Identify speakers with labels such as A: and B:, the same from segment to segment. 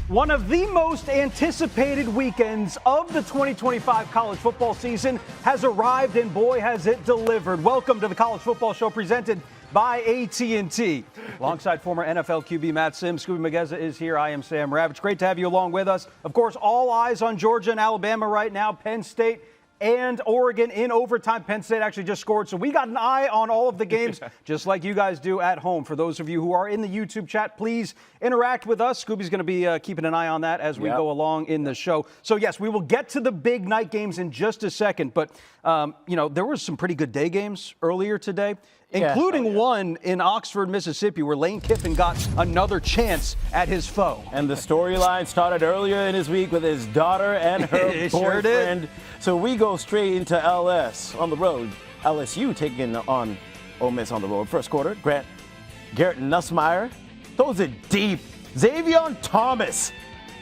A: One of the most anticipated weekends of the 2025 college football season has arrived, and boy, has it delivered. Welcome to the College Football Show presented by AT&T. Alongside former NFL QB Matt Sims, Skubie Mageza is here. I am Sam Ravech. Great to have you along with us. Of course, all eyes on Georgia and Alabama right now. Penn State and Oregon in overtime. Penn State actually just scored, so we got an eye on all of the games, just like you guys do at home. For those of you who are in the YouTube chat, please interact with us. Scooby's going to be keeping an eye on that as we go along in the show. So, yes, we will get to the big night games in just a second, but, there were some pretty good day games earlier today, including one in Oxford, Mississippi, where Lane Kiffin got another chance at his foe.
B: And the storyline started earlier in his week with his daughter and her boyfriend.
A: Sure did.
B: So we go straight into LS on the road. LSU taking on Ole Miss on the road. First quarter, Garrett Nussmeier throws it deep. Xavier Thomas,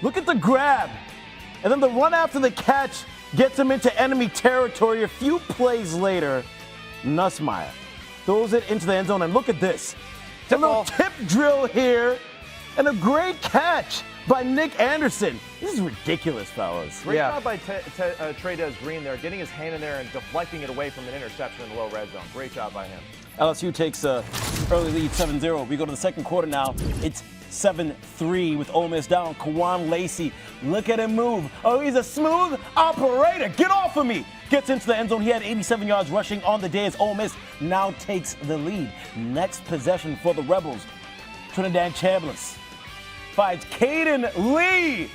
B: look at the grab. And then the run after the catch gets him into enemy territory. A few plays later, Nussmeier throws it into the end zone, and look at this. A little tip drill here, and a great catch by Nick Anderson. This is ridiculous, fellas.
C: Great job by Trey Green there, getting his hand in there and deflecting it away from an interception in the low red zone. Great job by him.
B: LSU takes a early lead, 7-0. We go to the second quarter now. It's 7-3 with Ole Miss down. Kawan Lacey, look at him move. Oh, he's a smooth operator. Get off of me. Gets into the end zone. He had 87 yards rushing on the day as Ole Miss now takes the lead. Next possession for the Rebels. Trinidad Chambliss finds Caden Lee.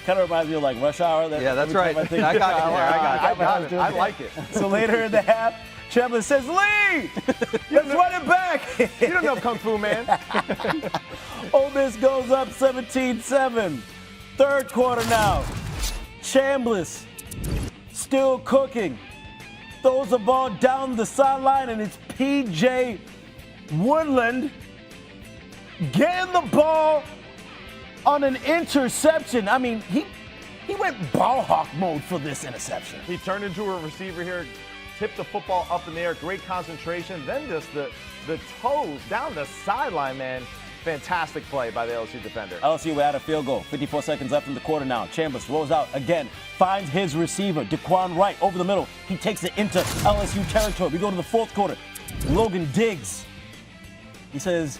B: Kind of reminds me of like Rush Hour.
A: That's right. I got it. I like it.
B: So later in the half, Chambliss says, Lee, let's run it back.
C: You don't know Kung Fu, man.
B: Ole Miss goes up 17-7. Third quarter now. Chambliss still cooking. Throws the ball down the sideline, and it's P.J. Woodland getting the ball on an interception. I mean, he went ball hawk mode for this interception.
C: He turned into a receiver here, tipped the football up in the air, great concentration, then just the toes down the sideline, man. Fantastic play by the LSU defender.
B: LSU had a field goal. 54 seconds left in the quarter now. Chambliss rolls out again, finds his receiver, Daquan Wright, over the middle. He takes it into LSU territory. We go to the fourth quarter. Logan Diggs. He says,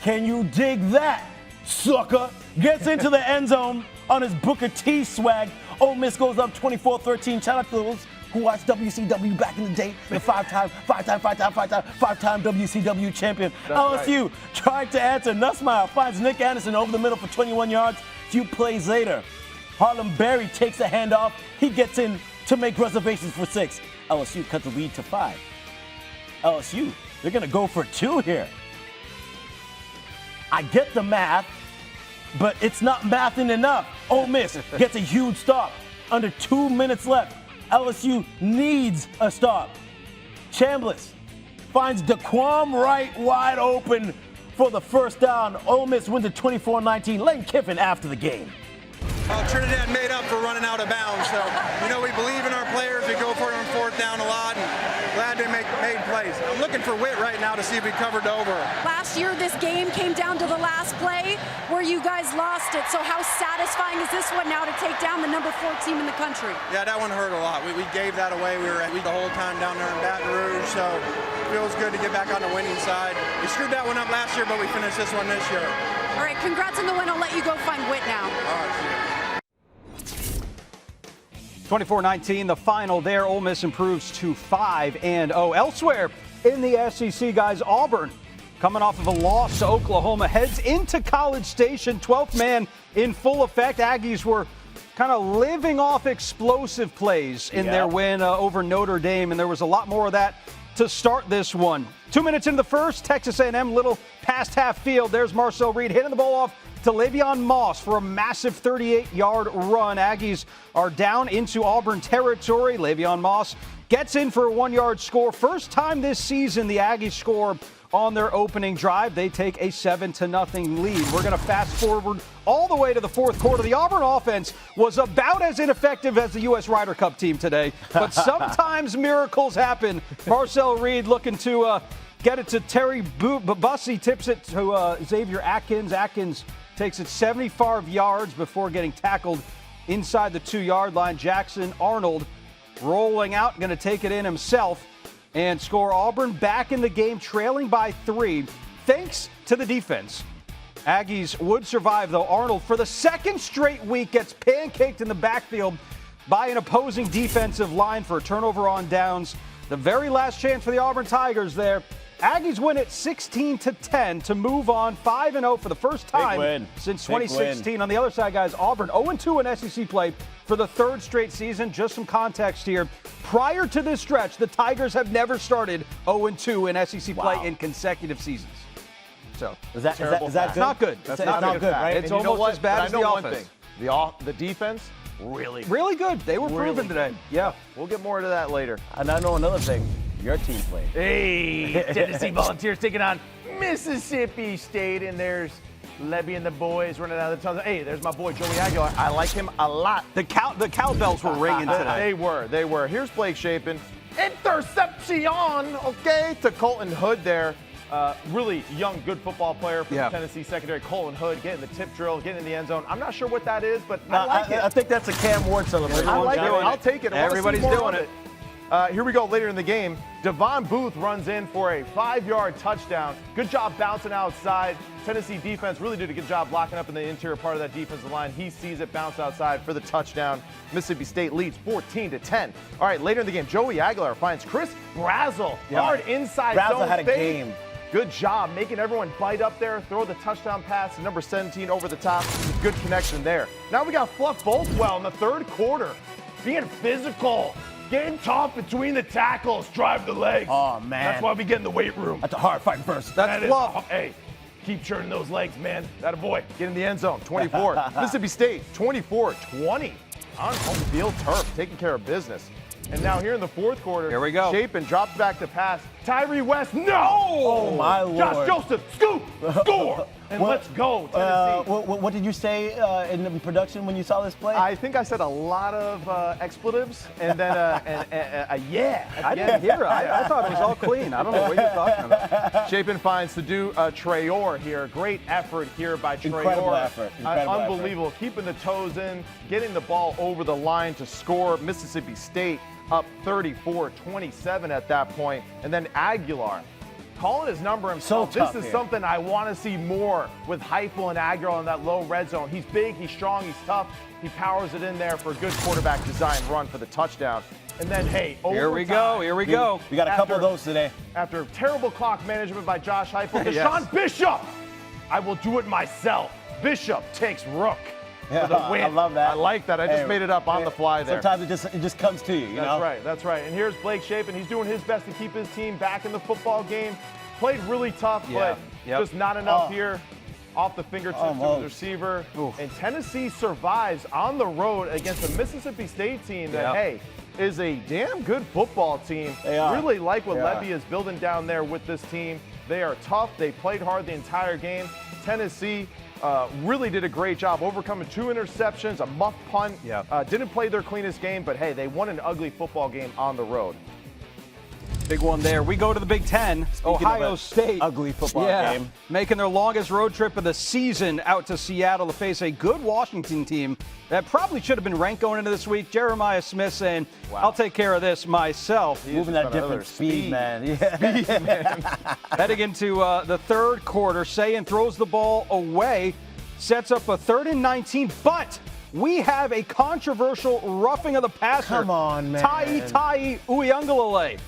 B: can you dig that, sucker? Gets into the end zone on his Booker T swag. Ole Miss goes up 24-13. Shout out to those who watched WCW back in the day. The five-time WCW champion.
C: That's
B: LSU tried to answer. Nussmeier finds Nick Anderson over the middle for 21 yards. Few plays later, Harlem Berry takes a handoff. He gets in to make reservations for 6. LSU cuts the lead to 5. LSU, they're going to go for 2 here. I get the math, but it's not mathing enough. Ole Miss gets a huge stop. Under 2 minutes left. LSU needs a stop. Chambliss finds Daquan Wright wide open for the first down. Ole Miss wins it 24-19. Lane Kiffin after the game.
D: Trinidad made up for running out of bounds. So, we believe in our players. We go for it on fourth down a lot, and glad they made plays. I'm looking for Witt right now to see if we covered over.
E: Last year, this game came down to the last play where you guys lost it. So how satisfying is this one now to take down the number 4 team in the country?
D: Yeah, that one hurt a lot. We gave that away. We were the whole time down there in Baton Rouge, so it feels good to get back on the winning side. We screwed that one up last year, but we finished this one this year.
E: All right, congrats on the win. I'll let you go find Witt now.
D: All right, see you.
A: 24-19, the final there. Ole Miss improves to 5-0. Elsewhere in the SEC, guys, Auburn, coming off of a loss to Oklahoma, heads into College Station, 12th man in full effect. Aggies were kind of living off explosive plays in their win over Notre Dame, and there was a lot more of that to start this one. 2 minutes into the first, Texas A&M, little past half field. There's Marcel Reed hitting the ball off to Le'Veon Moss for a massive 38-yard run. Aggies are down into Auburn territory. Le'Veon Moss gets in for a 1-yard score. First time this season the Aggies score on their opening drive. They take a 7-0 lead. We're going to fast forward all the way to the fourth quarter. The Auburn offense was about as ineffective as the U.S. Ryder Cup team today, but sometimes miracles happen. Marcel Reed looking to get it to Terry Bussey, tips it to Xavier Atkins. Atkins takes it 75 yards before getting tackled inside the 2-yard line. Jackson Arnold rolling out, going to take it in himself and score. Auburn back in the game, trailing by 3, thanks to the defense. Aggies would survive, though. Arnold, for the second straight week, gets pancaked in the backfield by an opposing defensive line for a turnover on downs. The very last chance for the Auburn Tigers there. Aggies win it 16-10 to move on 5-0 for the first time since 2016. On the other side, guys, Auburn 0-2 in SEC play for the 3rd straight season. Just some context here. Prior to this stretch, the Tigers have never started 0-2 in SEC play in consecutive seasons. So
B: is that
A: good? Not good.
C: That's
A: it's
C: not
A: good,
C: right?
A: It's almost as bad as the offense.
C: The defense, really
A: good. They were proven today. Yeah.
C: We'll get more into that later.
B: And I know another thing. Your team played.
C: Hey, Tennessee Volunteers taking on Mississippi State, and there's Levy and the boys running out of the tunnel. Hey, there's my boy Joey Aguilar. I like him a lot.
A: The cowbells were ringing today.
C: They were. Here's Blake Shapen. Interception, okay, to Colton Hood there. Really young, good football player from the Tennessee secondary. Colton Hood getting the tip drill, getting in the end zone. I'm not sure what that is, but I like it.
B: I think that's a Cam Ward celebration.
C: I like it. I'll take it.
A: Everybody's doing it.
C: Here we go later in the game. Devon Booth runs in for a 5-yard touchdown. Good job bouncing outside. Tennessee defense really did a good job blocking up in the interior part of that defensive line. He sees it bounce outside for the touchdown. Mississippi State leads 14-10. All right, later in the game, Joey Aguilar finds Chris Brazzell. Hard inside zone.
B: Brazzell had a game.
C: Good job making everyone bite up there, throw the touchdown pass to number 17 over the top. Good connection there. Now we got Fluff Boltwell in the 3rd quarter. Being physical. Getting tough between the tackles, drive the legs.
B: Oh, man.
C: That's why we get in the weight room.
B: That's a hard fight first.
A: That's Fluff.
C: Hey, keep churning those legs, man. That a boy. Get in the end zone, 24. Mississippi State, 24-20 on home field turf, taking care of business. And now here in the 4th quarter,
A: here we go.
C: Shapen drops back to pass. Tyree West, no!
B: Oh, my Lord.
C: Josh Joseph, scoop, score, and let's go, Tennessee.
B: What did you say in the production when you saw this play?
C: I think I said a lot of expletives and then yeah.
A: I didn't hear it. I thought it was all clean. I don't know what you're talking about.
C: Shapen finds to do Traore here. Great effort here by Traore.
B: Incredible effort.
C: Unbelievable. Keeping the toes in, getting the ball over the line to score. Mississippi State up 34-27 at that point. And then Aguilar calling his number himself. This is something I want to see more with Heifel and Aguilar in that low red zone. He's big, he's strong, he's tough. He powers it in there for a good quarterback design run for the touchdown. And then, hey,
A: here we go.
B: We got a couple of those today.
C: After terrible clock management by Josh Heifel, Deshaun Bishop. I will do it myself. Bishop takes Rook. For the win.
B: I love that.
C: I like that. I just made it up on the fly there.
B: Sometimes it just comes to you, you know?
C: That's right. And here's Blake Shapen. He's doing his best to keep his team back in the football game. Played really tough, but just not enough here. Off the fingertips of the receiver. Oof. And Tennessee survives on the road against a Mississippi State team that, hey, is a damn good football team.
B: They are.
C: Really like what Levy is building down there with this team. They are tough. They played hard the entire game. Tennessee really did a great job overcoming 2 interceptions, a muff punt. Didn't play their cleanest game, but hey, they won an ugly football game on the road.
A: Big one there. We go to the Big Ten. Ohio State.
B: Ugly football game.
A: Making their longest road trip of the season out to Seattle to face a good Washington team that probably should have been ranked going into this week. Jeremiah Smith saying, I'll take care of this myself.
B: Moving at different speed, man.
C: Speed, man.
A: Heading into the 3rd quarter, Sayin throws the ball away, sets up a 3rd and 19, but we have a controversial roughing of the passer.
B: Come on, man.
A: Tai Uiagalelei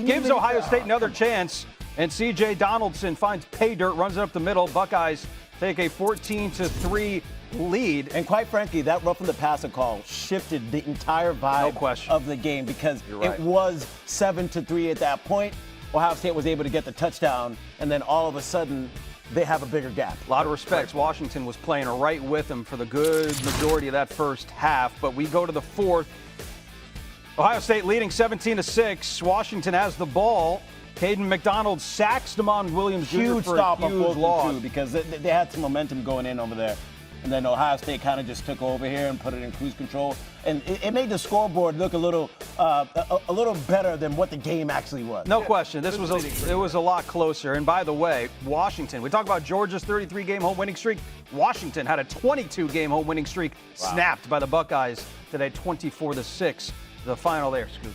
A: gives Ohio State another chance, and C.J. Donaldson finds pay dirt, runs it up the middle. Buckeyes take a 14-3 lead.
B: And quite frankly, that roughing the passer call shifted the entire vibe of the game because it was 7-3 at that point. Ohio State was able to get the touchdown, and then all of a sudden, they have a bigger gap.
A: A lot of respects. Washington was playing right with them for the good majority of that first half, but we go to the 4th. Ohio State leading 17-6. Washington has the ball. Caden McDonald sacks Damon Williams Jr.
B: Huge
A: for
B: stop
A: a huge
B: on
A: loss.
B: too, because they had some momentum going in over there. And then Ohio State kind of just took over here and put it in cruise control. And it made the scoreboard look a little better than what the game actually was.
A: No question. It was a lot closer. And by the way, Washington, we talk about Georgia's 33-game home winning streak. Washington had a 22-game home winning streak snapped by the Buckeyes today, 24-6. The final there, Scoop.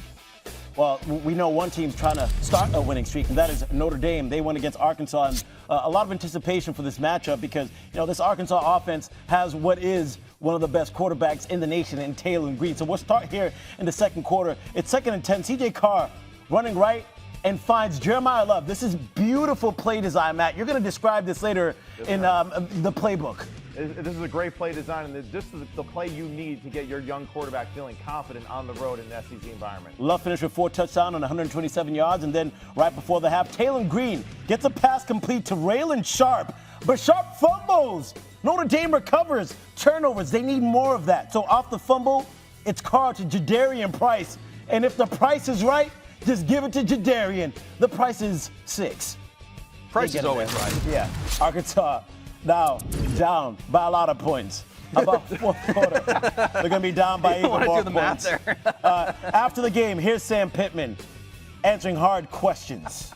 B: Well, we know one team's trying to start a winning streak, and that is Notre Dame. They won against Arkansas, and a lot of anticipation for this matchup because, this Arkansas offense has what is one of the best quarterbacks in the nation in Taylor Green. So we'll start here in the second quarter. It's 2nd and 10. C.J. Carr running right and finds Jeremiah Love. This is beautiful play design, Matt. You're going to describe this later in the playbook.
C: This is a great play design, and this is the play you need to get your young quarterback feeling confident on the road in an SEC environment.
B: Love finished with 4 touchdowns on 127 yards, and then right before the half, Taylor Green gets a pass complete to Raylan Sharp, but Sharp fumbles. Notre Dame recovers. Turnovers, they need more of that. So off the fumble, it's Carr to Jadarian Price, and if the price is right, just give it to Jadarian. The price is 6.
A: Price is always right.
B: Yeah. Arkansas now down by a lot of points. About fourth quarter. They're going to be down by even more points. After the game, here's Sam Pittman answering hard questions.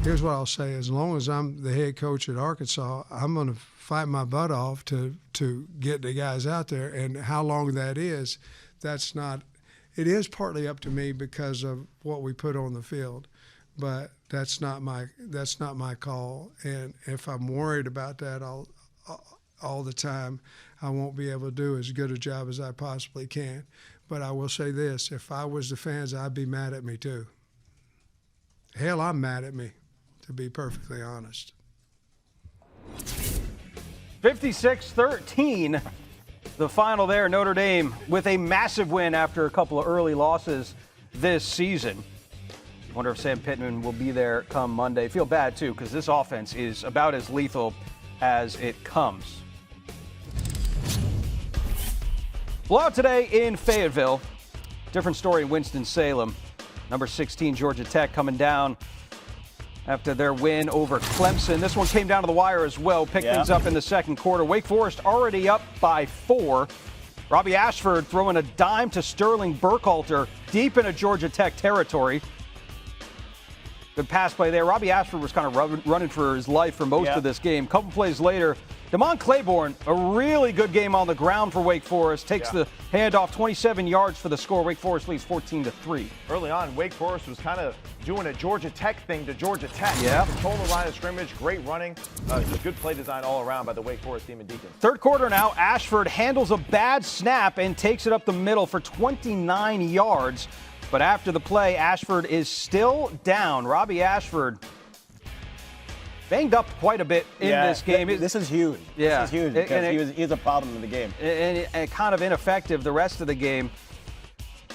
F: Here's what I'll say. As long as I'm the head coach at Arkansas, I'm going to fight my butt off to get the guys out there. And how long that is, that's not – it is partly up to me because of what we put on the field. But that's not my call, and if I'm worried about that all the time, I won't be able to do as good a job as I possibly can. But I will say this: if I was the fans, I'd be mad at me too. Hell, I'm mad at me, to be perfectly honest.
A: 56-13, the final there. Notre Dame with a massive win after a couple of early losses this season. Wonder if Sam Pittman will be there come Monday. Feel bad, too, because this offense is about as lethal as it comes. Blowout today in Fayetteville. Different story in Winston-Salem. Number 16, Georgia Tech, coming down after their win over Clemson. This one came down to the wire as well. Picked things up in the second quarter. Wake Forest already up by 4. Robbie Ashford throwing a dime to Sterling Burkhalter deep into Georgia Tech territory. Good pass play there. Robbie Ashford was kind of running for his life for most of this game. Couple plays later, Damon Claiborne, a really good game on the ground for Wake Forest, takes the handoff, 27 yards for the score. Wake Forest leads 14-3.
C: Early on, Wake Forest was kind of doing a Georgia Tech thing to Georgia Tech. Control the line of scrimmage, great running. Just good play design all around by the Wake Forest team and Deacons.
A: Third quarter now, Ashford handles a bad snap and takes it up the middle for 29 yards. But after the play, Ashford is still down. Robbie Ashford banged up quite a bit in this game.
B: This is huge. This is huge because he was a problem in the game.
A: And kind of ineffective the rest of the game.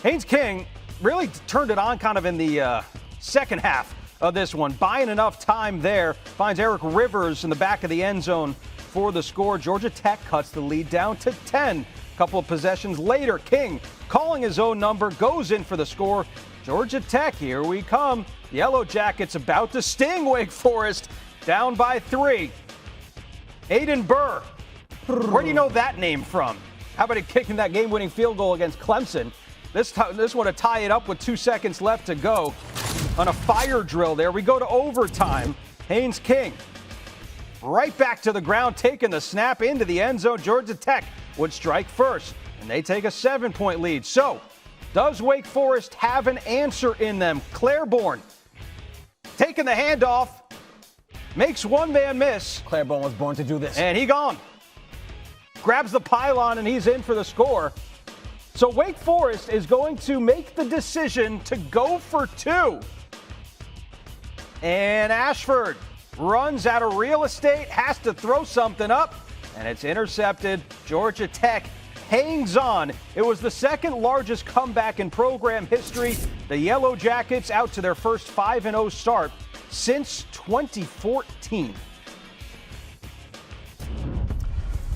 A: Haynes King really turned it on kind of in the second half of this one. Buying enough time there. Finds Eric Rivers in the back of the end zone for the score. Georgia Tech cuts the lead down to 10. Couple of possessions later, King calling his own number, goes in for the score. Georgia Tech, here we come. Yellow Jackets about to sting Wake Forest, down by 3. Aiden Burr, where do you know that name from? How about it kicking that game-winning field goal against Clemson? This one to tie it up with 2 seconds left to go on a fire drill there. We go to overtime. Haynes King right back to the ground, taking the snap into the end zone. Georgia Tech would strike first, and they take a 7-point lead. So, does Wake Forest have an answer in them? Claiborne taking the handoff, makes one man miss.
B: Claiborne was born to do this.
A: And he gone. Grabs the pylon, and he's in for the score. So Wake Forest is going to make the decision to go for 2. And Ashford runs out of real estate, has to throw something up, and it's intercepted. Georgia Tech hangs on. It was the second largest comeback in program history. The Yellow Jackets out to their first 5-0 start since 2014.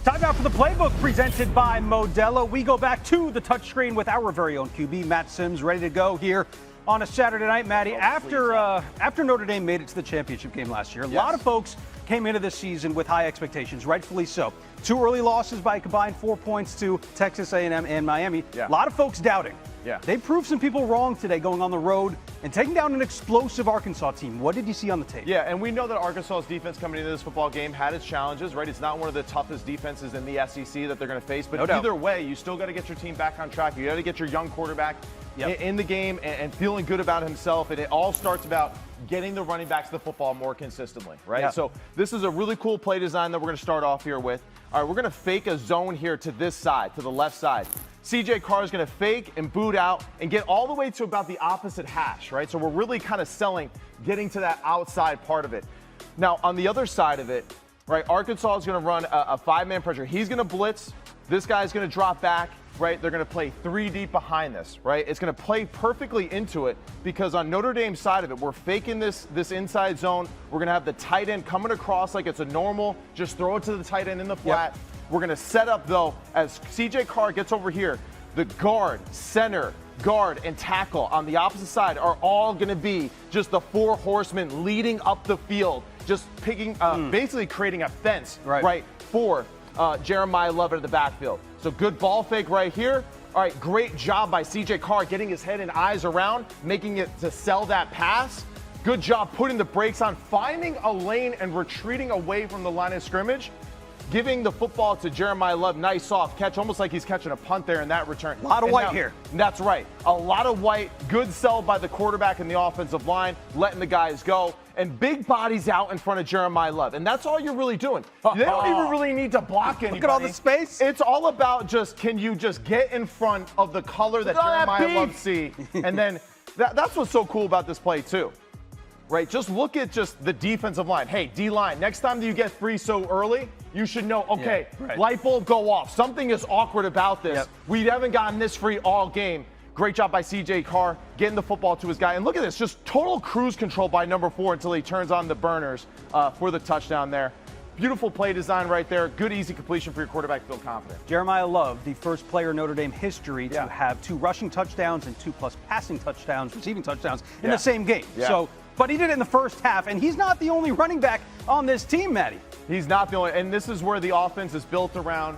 A: Time now for the playbook presented by Modelo. We go back to the touchscreen with our very own QB, Matt Sims, ready to go here on a Saturday night, Maddie. After Notre Dame made it to the championship game last year, a lot of folks came into this season with high expectations, rightfully so. 2 early losses by a combined 4 points to Texas A&M and Miami. A lot of folks doubting. They proved some people wrong today going on the road and taking down an explosive Arkansas team. What did you see on the tape?
C: Yeah, and we know that Arkansas's defense coming into this football game had its challenges, right? It's not one of the toughest defenses in the SEC that they're going to face, but either way, you still got to get your team back on track. You got to get your young quarterback in the game and feeling good about himself, and it all starts about getting the running backs the football more consistently, right? So this is a really cool play design that we're going to start off here with. All right, we're going to fake a zone here to this side, to the left side. CJ Carr is going to fake and boot out and get all the way to about the opposite hash, right? So we're really kind of selling, getting to that outside part of it. Now, on the other side of it, right, Arkansas is going to run a 5-man pressure. He's going to blitz. This guy's going to drop back, right? They're going to play 3 deep behind this, right? It's going to play perfectly into it because on Notre Dame's side of it, we're faking this inside zone. We're going to have the tight end coming across like it's a normal, just throw it to the tight end in the flat. We're going to set up, though, as CJ Carr gets over here, the guard, center, guard, and tackle on the opposite side are all going to be just the 4 horsemen leading up the field, just picking, basically creating a fence, right, for Jeremiah Love in the backfield. So good ball fake right here. All right, great job by CJ Carr getting his head and eyes around, making it to sell that pass. Good job putting the brakes on, finding a lane and retreating away from the line of scrimmage. Giving the football to Jeremiah Love, nice soft catch, almost like he's catching a punt there in that return.
A: A lot of white here.
C: That's right. A lot of white. Good sell by the quarterback and the offensive line, letting the guys go. And big bodies out in front of Jeremiah Love. And that's all you're really doing. They don't even really need to block anybody.
A: Look at all the space.
C: It's all about just, can you just get in front of the color that Jeremiah Love see? And then that's what's so cool about this play, too. Right, just look at just the defensive line. Hey, D-line, next time that you get free so early, you should know, okay, light bulb go off. Something is awkward about this. We haven't gotten this free all game. Great job by CJ Carr getting the football to his guy. And look at this, just total cruise control by number 4 until he turns on the burners for the touchdown there. Beautiful play design right there. Good, easy completion for your quarterback to feel confident.
A: Jeremiah Love, the first player in Notre Dame history to have 2 rushing touchdowns and 2+ passing touchdowns, receiving touchdowns in the same game. So, but he did it in the first half, and he's not the only running back on this team, Maddie.
C: He's not the only, and this is where the offense is built around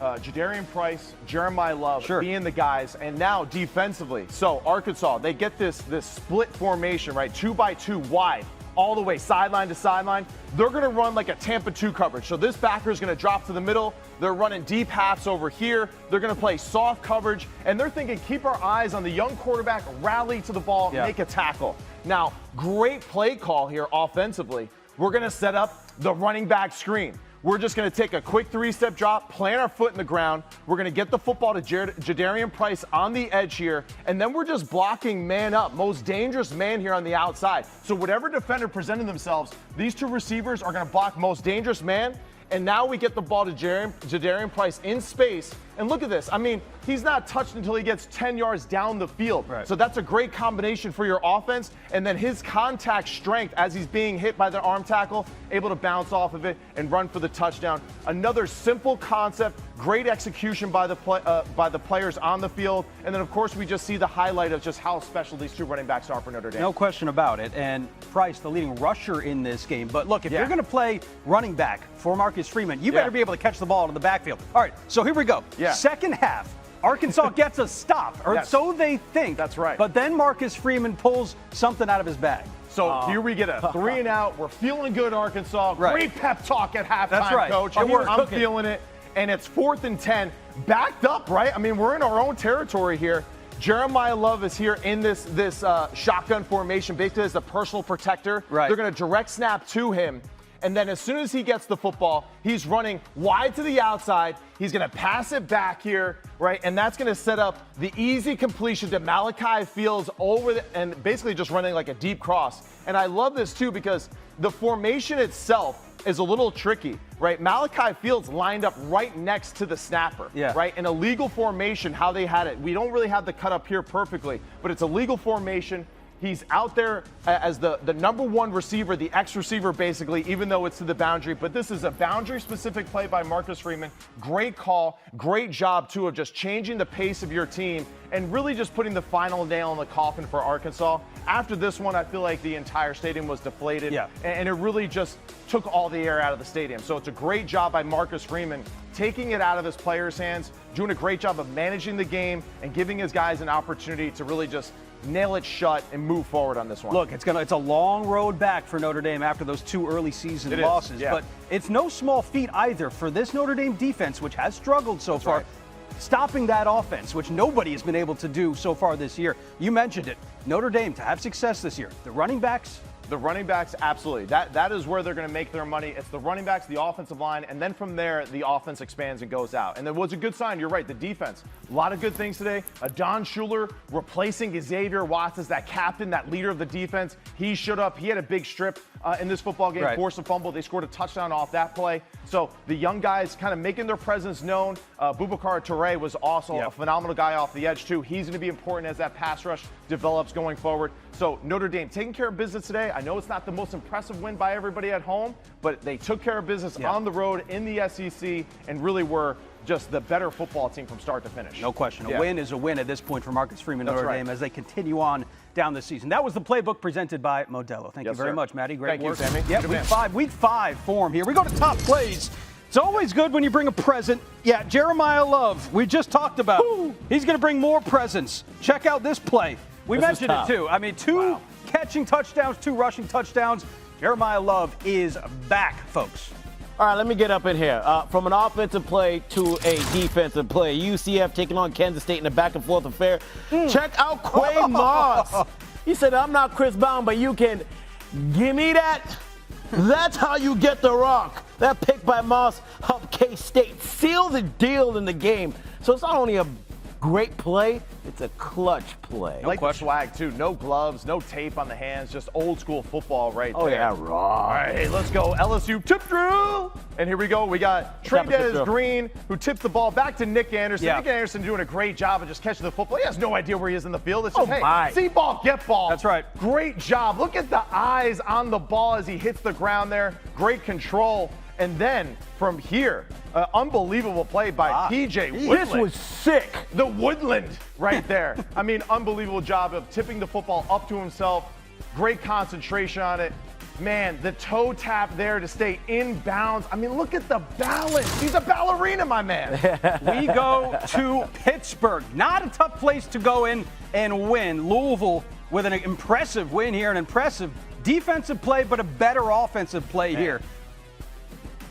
C: Jadarian Price, Jeremiah Love being the guys, and now defensively. So Arkansas, they get this split formation, right? 2x2 wide, all the way sideline to sideline. They're going to run like a Tampa 2 coverage. So this backer is going to drop to the middle. They're running deep halves over here. They're going to play soft coverage, and they're thinking, keep our eyes on the young quarterback, rally to the ball, make a tackle. Now, great play call here offensively. We're going to set up the running back screen. We're just going to take a quick 3-step drop, plant our foot in the ground. We're going to get the football to Jadarian Price on the edge here, and then we're just blocking man up, most dangerous man here on the outside. So whatever defender presented themselves, these 2 receivers are going to block most dangerous man, and now we get the ball to Jadarian Price in space. And look at this. I mean, he's not touched until he gets 10 yards down the field. So that's a great combination for your offense. And then his contact strength as he's being hit by the arm tackle, able to bounce off of it and run for the touchdown. Another simple concept, great execution by the players on the field. And then, of course, we just see the highlight of just how special these 2 running backs are for Notre Dame.
A: No question about it. And Price, the leading rusher in this game. But look, if you're going to play running back for Marcus Freeman, you better be able to catch the ball in the backfield. All right, so here we go. Second half, Arkansas gets a stop, or so they think.
C: That's right.
A: But then Marcus Freeman pulls something out of his bag.
C: So here we get a 3 and out. We're feeling good, Arkansas. Great pep talk at halftime,
A: That's right.
C: Coach.
A: I'm
C: feeling it. And it's 4th and 10. Backed up, right? I mean, we're in our own territory here. Jeremiah Love is here in this shotgun formation, basically as a personal protector. They're going to direct snap to him. And then as soon as he gets the football, he's running wide to the outside. He's going to pass it back here, right? And that's going to set up the easy completion to Malachi Fields and basically just running like a deep cross. And I love this too because the formation itself is a little tricky, right? Malachi Fields lined up right next to the snapper, right? In a legal formation, how they had it. We don't really have the cut up here perfectly, but it's a legal formation. He's out there as the number one receiver, the X receiver basically, even though it's to the boundary. But this is a boundary-specific play by Marcus Freeman. Great call. Great job, too, of just changing the pace of your team and really just putting the final nail in the coffin for Arkansas. After this one, I feel like the entire stadium was deflated.
A: Yeah.
C: And it really just took all the air out of the stadium. So it's a great job by Marcus Freeman taking it out of his players' hands, doing a great job of managing the game and giving his guys an opportunity to really just nail it shut and move forward on this one.
A: Look, it's a long road back for Notre Dame after those 2 early season losses,
C: yeah.
A: but it's no small feat either for this Notre Dame defense, which has struggled so far,
C: right.
A: stopping that offense, which nobody has been able to do so far this year. You mentioned it. Notre Dame to have success this year. The running backs.
C: The running backs, absolutely. That is where they're going to make their money. It's the running backs, the offensive line, and then from there, the offense expands and goes out. And there was a good sign. You're right, the defense. A lot of good things today. Don Schuler replacing Xavier Watts as that captain, that leader of the defense. He showed up. He had a big strip in this football game, forced a fumble. They scored a touchdown off that play. So the young guys kind of making their presence known. Boubacar Touré was also a phenomenal guy off the edge, too. He's going to be important as that pass rush develops going forward. So Notre Dame taking care of business today. I know it's not the most impressive win by everybody at home, but they took care of business on the road in the SEC and really were just the better football team from start to finish.
A: No question. A win is a win at this point for Marcus Freeman Notre Dame as they continue on down the season. That was the playbook presented by Modelo. Thank you very much, Maddie. Great work.
C: Thank you, Sammy.
A: Yeah, week five form here. We go to top plays. It's always good when you bring a present. Yeah, Jeremiah Love, we just talked about. He's going to bring more presents. Check out this play. We mentioned it too. I mean, 2 catching touchdowns, 2 rushing touchdowns. Jeremiah Love is back, folks.
B: All right, let me get up in here. From an offensive play to a defensive play. UCF taking on Kansas State in a back-and-forth affair. Check out Quay Moss. He said, I'm not Chris Brown, but you can give me that. That's how you get the rock. That pick by Moss helped K-State seal the deal in the game. So it's not only a great play, it's a clutch play.
C: Like the swag, too. No gloves, no tape on the hands, just old school football right there.
B: Oh, yeah, right.
C: All right, hey, let's go. LSU tip drill. And here we go. We got Trey'Dez Green, who tipped the ball back to Nick Anderson. Nick Anderson doing a great job of just catching the football. He has no idea where he is in the field. It's just, see ball, get ball.
A: That's right.
C: Great job. Look at the eyes on the ball as he hits the ground there. Great control. And then from here, unbelievable play by P.J. Woodland.
B: This was sick.
C: The Woodland right there. I mean, unbelievable job of tipping the football up to himself. Great concentration on it. Man, the toe tap there to stay in bounds. I mean, look at the balance. He's a ballerina, my man.
A: We go to Pittsburgh. Not a tough place to go in and win. Louisville with an impressive win here, an impressive defensive play, but a better offensive play here.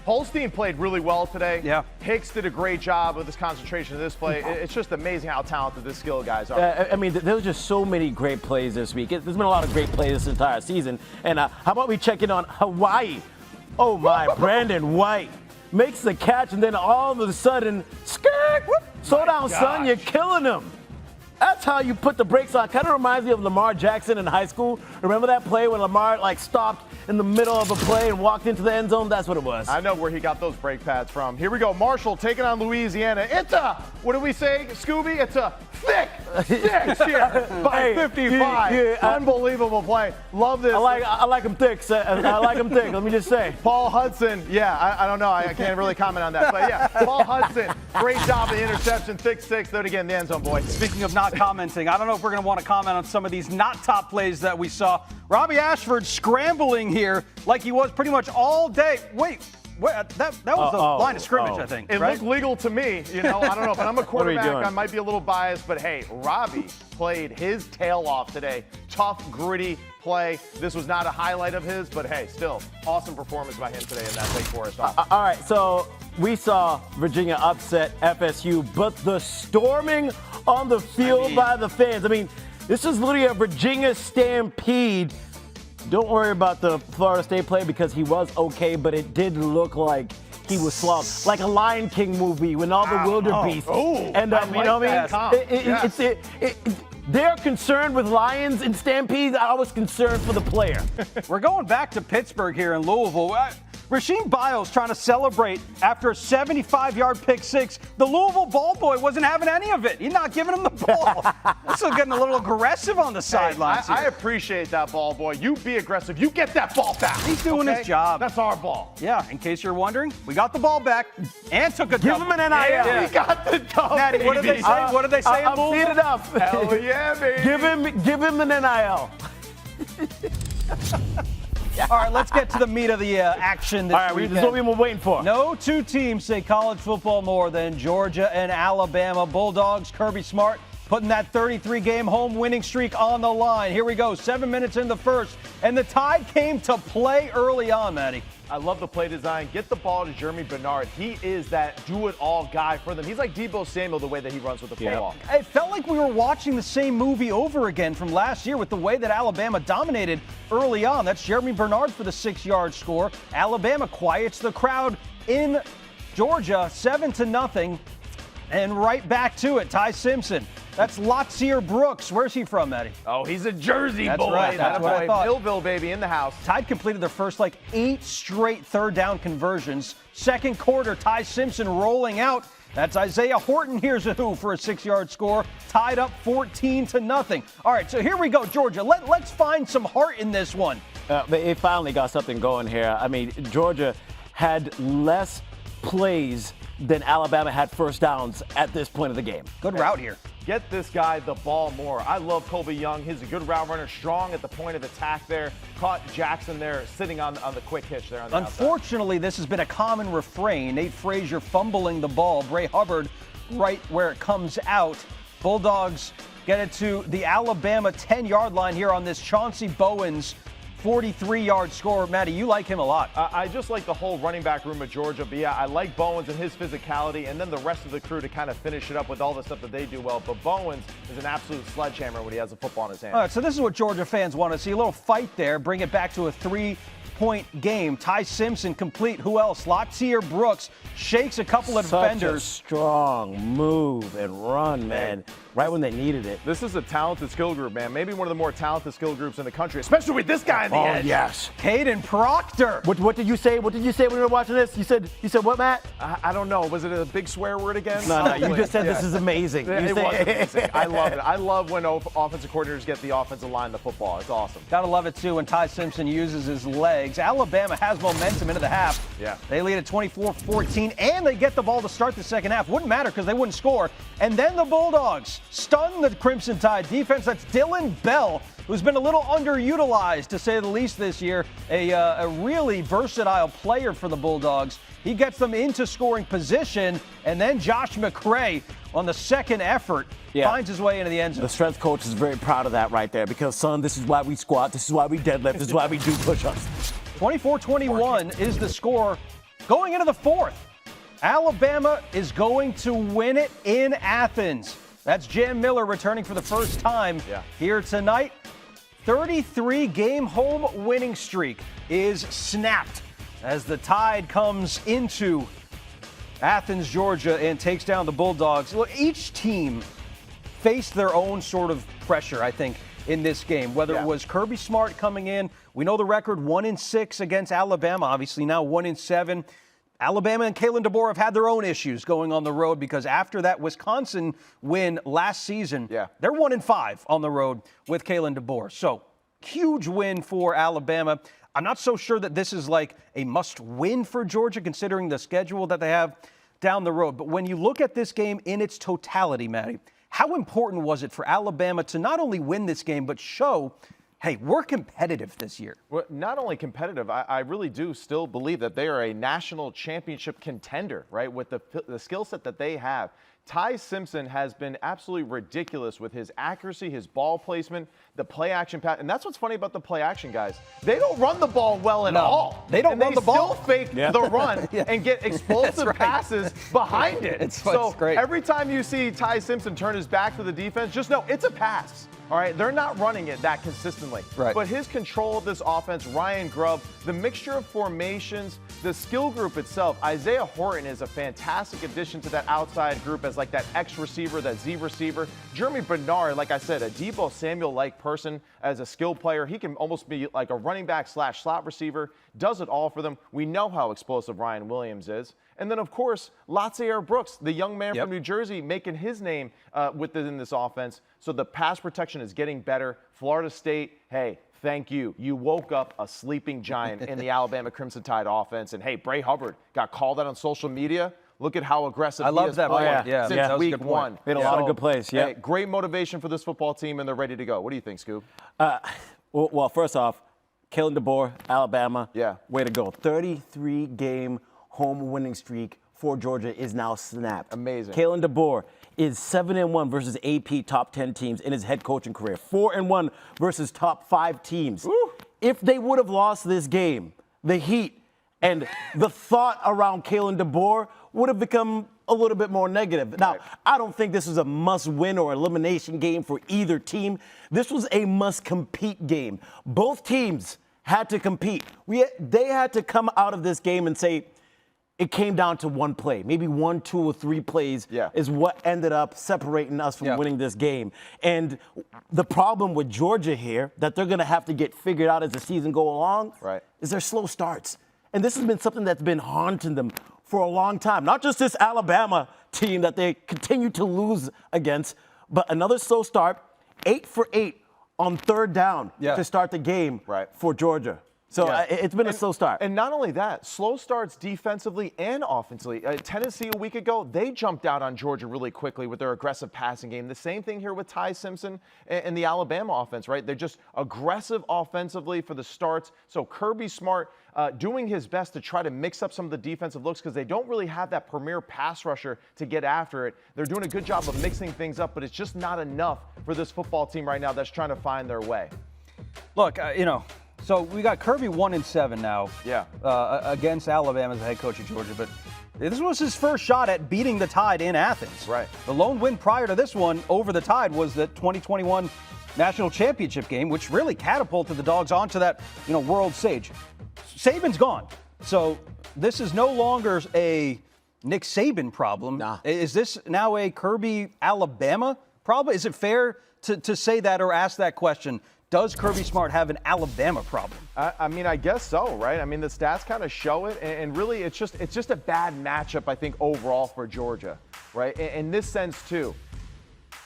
C: Holstein played really well today.
A: Yeah.
C: Hicks did a great job with his concentration of this play. It's just amazing how talented the skilled guys are.
B: I mean, there's just so many great plays this week. There's been a lot of great plays this entire season. And how about we check in on Hawaii? Oh, my, Brandon White makes the catch, and then all of a sudden, skirt, slow down, son, you're killing him. That's how you put the brakes on. Kind of reminds me of Lamar Jackson in high school. Remember that play when Lamar stopped in the middle of a play and walked into the end zone? That's what it was.
C: I know where he got those brake pads from. Here we go. Marshall taking on Louisiana. It's a, what do we say, Scooby? It's a thick 6 here by 55. Unbelievable play. Love this.
B: I like him thick. I like him thick. Let me just say.
C: Paul Hudson. Yeah, I don't know. I can't really comment on that. But yeah, Paul Hudson. Great job of the interception. Thick 6. Throw it again in the end zone, boy.
A: Speaking of not commenting, I don't know if we're going to want to comment on some of these not top plays that we saw. Robbie Ashford scrambling here like he was pretty much all day. Wait, that was the line of scrimmage, I think.
C: It looked legal to me. You know, I don't know, but I'm a quarterback. I might be a little biased, but hey, Robbie played his tail off today. Tough, gritty play. This was not a highlight of his, but hey, still awesome performance by him today in that Wake Forest offense.
B: All right, so we saw Virginia upset FSU, but the storming on the field by the fans. I mean, this is literally a Virginia stampede. Don't worry about the Florida State play because he was okay, but it did look like he was slumped, like a Lion King movie when all the wildebeest. And you know what I mean? They're concerned with lions and stampedes. I was concerned for the player.
A: We're going back to Pittsburgh here in Louisville. Rasheem Biles trying to celebrate after a 75-yard pick six. The Louisville ball boy wasn't having any of it. He's not giving him the ball. This is getting a little aggressive on the sidelines.
C: I appreciate that ball boy. You be aggressive. You get that ball back.
A: He's doing his job.
C: That's our ball.
A: Yeah, in case you're wondering, we got the ball back and took a
B: Give him an NIL.
A: Yeah.
C: We got the dub,
A: Maddie, what did they say? What did they say in
B: I'll
A: Louisville?
B: feed it up.
C: Hell yeah, baby.
B: Give him an NIL.
A: All right, let's get to the meat of the action this
B: All right,
A: weekend.
B: this is what we've been waiting for.
A: No two teams say college football more than Georgia and Alabama. Bulldogs, Kirby Smart, putting that 33-game home winning streak on the line. Here we go, 7 minutes in the first, and the Tide came to play early on, Maddie.
C: I love the play design. Get the ball to Jeremy Bernard. He is that do-it-all guy for them. He's like Deebo Samuel the way that he runs with the football.
A: It felt like we were watching the same movie over again from last year with the way that Alabama dominated early on. That's Jeremy Bernard for the 6-yard score. Alabama quiets the crowd in Georgia 7-0. And right back to it, Ty Simpson. That's Latsier Brooks. Where's he from, Eddie?
C: Oh, he's a Jersey
A: That's
C: boy.
A: right. That's what I thought.
C: Millville, baby, in the house.
A: Tide completed their first 8 straight third down conversions. Second quarter, Ty Simpson rolling out. That's Isaiah Horton. Here's a who for a 6-yard score. Tied up 14-0. All right, so here we go, Georgia. Let's find some heart in this one.
B: They finally got something going here. I mean, Georgia had less plays than Alabama had first downs at this point of the game.
A: Good route here.
C: Get this guy the ball more. I love Colby Young. He's a good route runner, strong at the point of attack there. Caught Jackson there sitting on the quick hitch there on the
A: Unfortunately, this has been a common refrain. Nate Frazier fumbling the ball. Bray Hubbard right where it comes out. Bulldogs get it to the Alabama 10-yard line here on this Chauncey Bowens 43-yard score. Maddie, you like him a lot.
C: I just like the whole running back room of Georgia. But, yeah, I like Bowens and his physicality, and then the rest of the crew to kind of finish it up with all the stuff that they do well. But Bowens is an absolute sledgehammer when he has the football in his hand.
A: All right, so this is what Georgia fans want to see. A little fight there. Bring it back to a 3-point game. Ty Simpson complete. Who else? Latsier Brooks shakes a couple of defenders.
B: Such a strong move and run, man. Right when they needed it.
C: This is a talented skill group, man. Maybe one of the more talented skill groups in the country, especially with this guy in the edge.
B: Yes.
A: Caden Proctor.
B: What did you say? What did you say when you were watching this? You said what, Matt?
C: I don't know. Was it a big swear word again?
B: No. You just said this is amazing.
C: It was amazing. I love it. I love when offensive coordinators get the offensive line the football. It's awesome.
A: Gotta love it, too, when Ty Simpson uses his legs. Alabama has momentum into the half.
C: Yeah.
A: They lead at 24-14, and they get the ball to start the second half. Wouldn't matter because they wouldn't score. And then the Bulldogs stun the Crimson Tide defense. That's Dylan Bell, who's been a little underutilized, to say the least, this year. A really versatile player for the Bulldogs. He gets them into scoring position, and then Josh McCray on the second effort finds his way into the end zone.
B: The strength coach is very proud of that right there because, son, this is why we squat, this is why we deadlift, this is why we do push-ups.
A: 24-21 is the score going into the fourth. Alabama is going to win it in Athens. That's Jam Miller returning for the first time here tonight. 33-game home winning streak is snapped as the Tide comes into Athens, Georgia, and takes down the Bulldogs. Look, each team faced their own sort of pressure, I think, in this game. Whether it was Kirby Smart coming in, we know the record 1-6 against Alabama, obviously now 1-7. Alabama and Kalen DeBoer have had their own issues going on the road because after that Wisconsin win last season, they're 1-5 on the road with Kalen DeBoer. So, huge win for Alabama. I'm not so sure that this is like a must-win for Georgia considering the schedule that they have down the road. But when you look at this game in its totality, Maddie, how important was it for Alabama to not only win this game but show, hey, we're competitive this year?
C: Well, not only competitive, I really do still believe that they are a national championship contender, right, with the skill set that they have. Ty Simpson has been absolutely ridiculous with his accuracy, his ball placement, the play action pass. And that's what's funny about the play action guys. They don't run the ball well at all.
A: They don't run the ball.
C: They still fake the run and get explosive passes behind it.
A: It's
C: so
A: great.
C: every time you see Ty Simpson turn his back to the defense, just know it's a pass. All right, they're not running it that consistently.
A: Right.
C: But his control of this offense, Ryan Grubb, the mixture of formations, the skill group itself, Isaiah Horton is a fantastic addition to that outside group as like that X receiver, that Z receiver. Jeremy Bernard, like I said, a Deebo Samuel-like person as a skill player. He can almost be like a running back / slot receiver, does it all for them. We know how explosive Ryan Williams is. And then, of course, Latzaire Brooks, the young man from New Jersey, making his name within this offense. So the pass protection is getting better. Florida State, hey, thank you. You woke up a sleeping giant in the Alabama Crimson Tide offense. And, hey, Bray Hubbard got called out on social media. Look at how aggressive he
A: love
C: is
A: that
C: playing
A: point. Yeah.
C: since
A: That was a
C: week
A: good point.
C: one.
B: Made a lot of good plays, yeah.
C: Hey, great motivation for this football team, and they're ready to go. What do you think, Scoob?
B: Well, first off, Kalen DeBoer, Alabama.
C: Yeah.
B: Way to go. 33-game home winning streak for Georgia is now snapped.
C: Amazing.
B: Kalen DeBoer is 7-1 versus AP top 10 teams in his head coaching career. 4-1 versus top 5 teams.
C: Woo.
B: If they would have lost this game, the heat and the thought around Kalen DeBoer would have become a little bit more negative. Now, I don't think this was a must-win or elimination game for either team. This was a must-compete game. Both teams had to compete. They had to come out of this game and say, it came down to one play, maybe 1, 2, or 3 plays is what ended up separating us from winning this game. And the problem with Georgia here that they're going to have to get figured out as the season go along is their slow starts. And this has been something that's been haunting them for a long time. Not just this Alabama team that they continue to lose against, but another slow start, 8 for 8 on 3rd down to start the game for Georgia. So it's been a slow start.
C: And not only that, slow starts defensively and offensively. Tennessee a week ago, they jumped out on Georgia really quickly with their aggressive passing game. The same thing here with Ty Simpson and the Alabama offense, right? They're just aggressive offensively for the starts. So Kirby Smart doing his best to try to mix up some of the defensive looks because they don't really have that premier pass rusher to get after it. They're doing a good job of mixing things up, but it's just not enough for this football team right now that's trying to find their way.
A: Look, so we got Kirby 1-7 now against Alabama as the head coach of Georgia, but this was his first shot at beating the Tide in Athens.
C: Right.
A: The lone win prior to this one over the Tide was the 2021 National Championship game, which really catapulted the Dogs onto that, world stage. Saban's gone, so this is no longer a Nick Saban problem.
B: Nah.
A: Is this now a Kirby Alabama problem? Is it fair to say that or ask that question? Does Kirby Smart have an Alabama problem?
C: I mean, I guess so, right? I mean, the stats kind of show it, and really, it's just a bad matchup, I think, overall for Georgia, right? In this sense, too.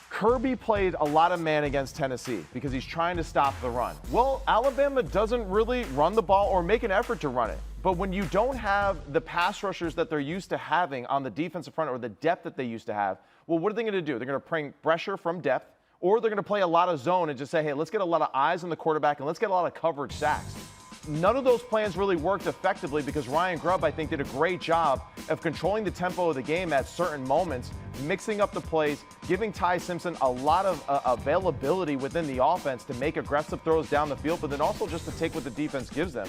C: Kirby played a lot of man against Tennessee because he's trying to stop the run. Well, Alabama doesn't really run the ball or make an effort to run it. But when you don't have the pass rushers that they're used to having on the defensive front or the depth that they used to have, well, what are they going to do? They're going to bring pressure from depth, or they're going to play a lot of zone and just say, hey, let's get a lot of eyes on the quarterback and let's get a lot of coverage sacks. None of those plans really worked effectively because Ryan Grubb, I think, did a great job of controlling the tempo of the game at certain moments, mixing up the plays, giving Ty Simpson a lot of availability within the offense to make aggressive throws down the field, but then also just to take what the defense gives them.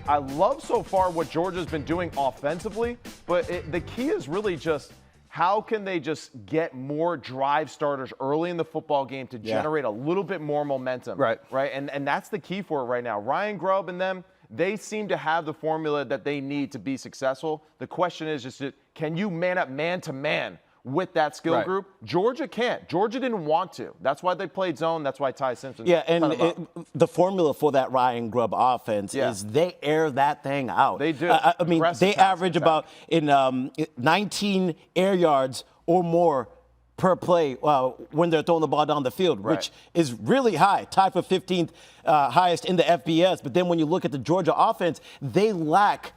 C: I love so far what Georgia's been doing offensively, but the key is really just how can they just get more drive starters early in the football game to generate a little bit more momentum? Right. And that's the key for it right now. Ryan Grubb and them, they seem to have the formula that they need to be successful. The question is just, can you man up man to man with that skill group? Georgia can't. Georgia didn't want to. That's why they played zone. That's why Ty Simpson.
B: Yeah, and the formula for that Ryan Grubb offense is they air that thing out.
C: They do.
B: I mean, they average about 19 air yards or more per play when they're throwing the ball down the field, which is really high, tied for 15th highest in the FBS. But then when you look at the Georgia offense, they lack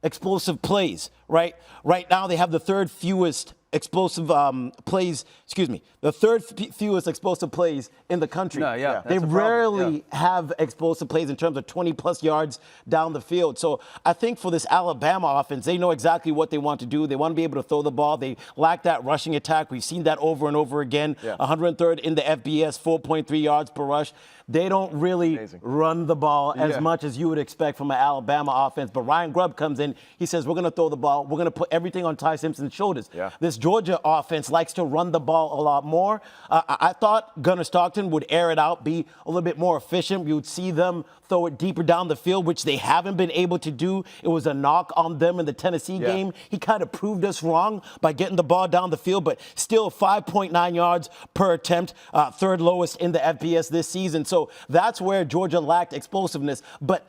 B: explosive plays, right? Right now they have the third fewest explosive plays, the third fewest explosive plays in the country. They rarely have explosive plays in terms of 20-plus yards down the field. So I think for this Alabama offense, they know exactly what they want to do. They want to be able to throw the ball. They lack that rushing attack. We've seen that over and over again. 103rd in the FBS, 4.3 yards per rush. they don't really run the ball as much as you would expect from an Alabama offense. But Ryan Grubb comes in. He says, we're going to throw the ball. We're going to put everything on Ty Simpson's shoulders.
C: Yeah.
B: This Georgia offense likes to run the ball a lot more. I thought Gunnar Stockton would air it out, be a little bit more efficient. You would see them throw it deeper down the field, which they haven't been able to do. It was a knock on them in the Tennessee game. He kind of proved us wrong by getting the ball down the field, but still 5.9 yards per attempt, third lowest in the FBS this season. So that's where Georgia lacked explosiveness, but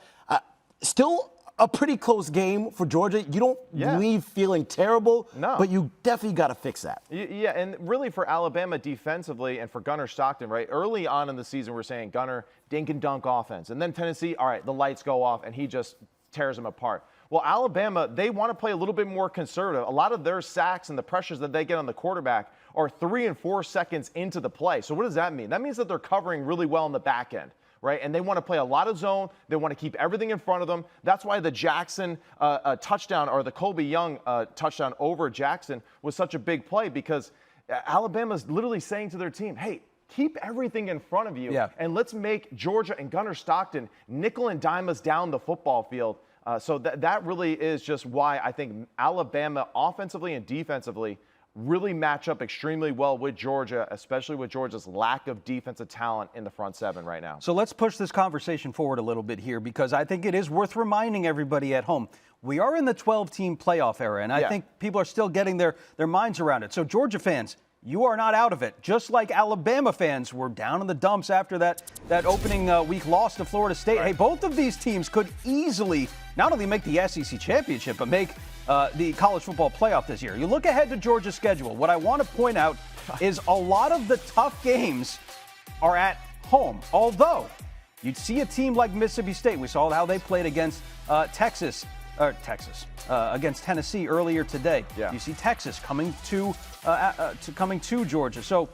B: still a pretty close game for Georgia. You don't leave feeling terrible, but you definitely got to fix that.
C: Yeah, and really for Alabama defensively and for Gunnar Stockton, right, early on in the season we're saying Gunnar, dink and dunk offense. And then Tennessee, all right, the lights go off and he just tears them apart. Well, Alabama, they want to play a little bit more conservative. A lot of their sacks and the pressures that they get on the quarterback are 3 and 4 seconds into the play. So what does that mean? That means that they're covering really well in the back end, right? And they want to play a lot of zone. They want to keep everything in front of them. That's why the Jackson touchdown, or the Colby Young touchdown over Jackson, was such a big play, because Alabama's literally saying to their team, hey, keep everything in front of you, and let's make Georgia and Gunnar Stockton nickel and dime us down the football field. So that really is just why I think Alabama, offensively and defensively, really match up extremely well with Georgia, especially with Georgia's lack of defensive talent in the front seven right now.
A: So let's push this conversation forward a little bit here, because I think it is worth reminding everybody at home. We are in the 12-team playoff era, and I think people are still getting their minds around it. So Georgia fans, you are not out of it. Just like Alabama fans were down in the dumps after that opening week loss to Florida State. Hey, both of these teams could easily not only make the SEC championship, but make the college football playoff this year. You look ahead to Georgia's schedule. What I want to point out is a lot of the tough games are at home. Although you'd see a team like Mississippi State. We saw how they played against against Tennessee earlier today. You see Texas coming to Georgia. So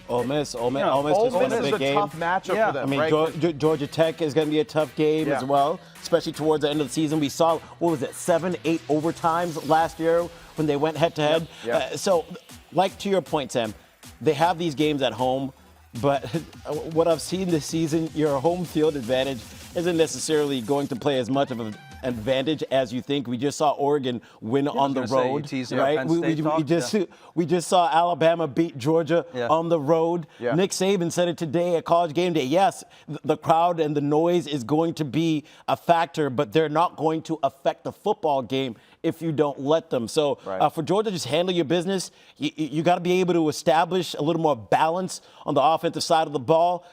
B: Ole Miss is
C: a tough matchup for them.
B: I mean, Georgia Tech is going to be a tough game as well, especially towards the end of the season. We saw, 7-8 overtimes last year when they went head-to-head. So, like to your point, Sam, they have these games at home, but what I've seen this season, your home field advantage isn't necessarily going to play as much of an advantage as you think. We just saw Oregon win on the road, right? We just saw Alabama beat Georgia on the road. Nick Saban said it today at College Game Day. Yes, the crowd and the noise is going to be a factor, but they're not going to affect the football game if you don't let them. So for Georgia, just handle your business. You got to be able to establish a little more balance on the offensive side of the ball.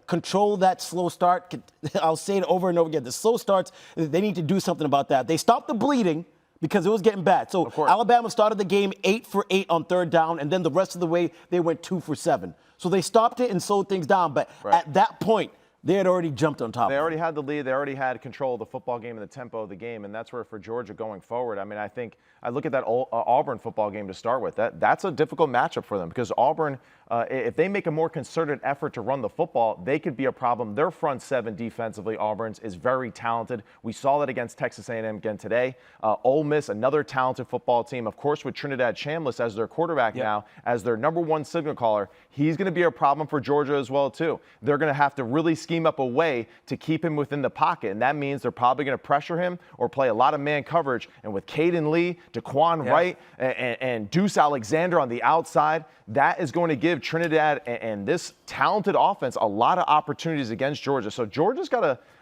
B: Control that slow start. I'll say it over and over again. The slow starts, they need to do something about that. They stopped the bleeding because it was getting bad. So Alabama started the game 8 for 8 on third down, and then the rest of the way they went 2 for 7. So they stopped it and slowed things down. But at that point, they had already jumped on top.
C: They already had the lead. They already had control of the football game and the tempo of the game, and that's where for Georgia going forward. I mean, I think I look at that Auburn football game to start with. That's a difficult matchup for them, because Auburn, if they make a more concerted effort to run the football, they could be a problem. Their front seven defensively, Auburn's, is very talented. We saw that against Texas A&M again today. Ole Miss, another talented football team, of course, with Trinidad Chambliss as their quarterback now, as their number one signal caller. He's going to be a problem for Georgia as well, too. They're going to have to really scheme up a way to keep him within the pocket, and that means they're probably going to pressure him or play a lot of man coverage. And with Caden Lee, Daquan Wright, and Deuce Alexander on the outside, that is going to give Trinidad and this talented offense a lot of opportunities against Georgia. So Georgia's got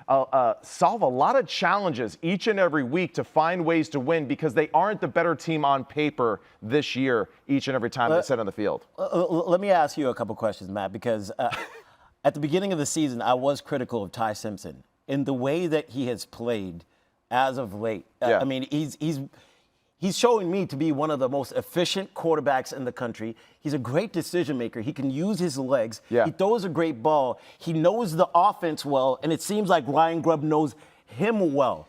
C: to solve a lot of challenges each and every week to find ways to win, because they aren't the better team on paper this year each and every time they set on the field.
B: Let me ask you a couple questions, Matt, because at the beginning of the season, I was critical of Ty Simpson in the way that he has played as of late. I mean, he's showing me to be one of the most efficient quarterbacks in the country. He's a great decision maker. He can use his legs. He throws a great ball. He knows the offense well, and it seems like Ryan Grubb knows him well.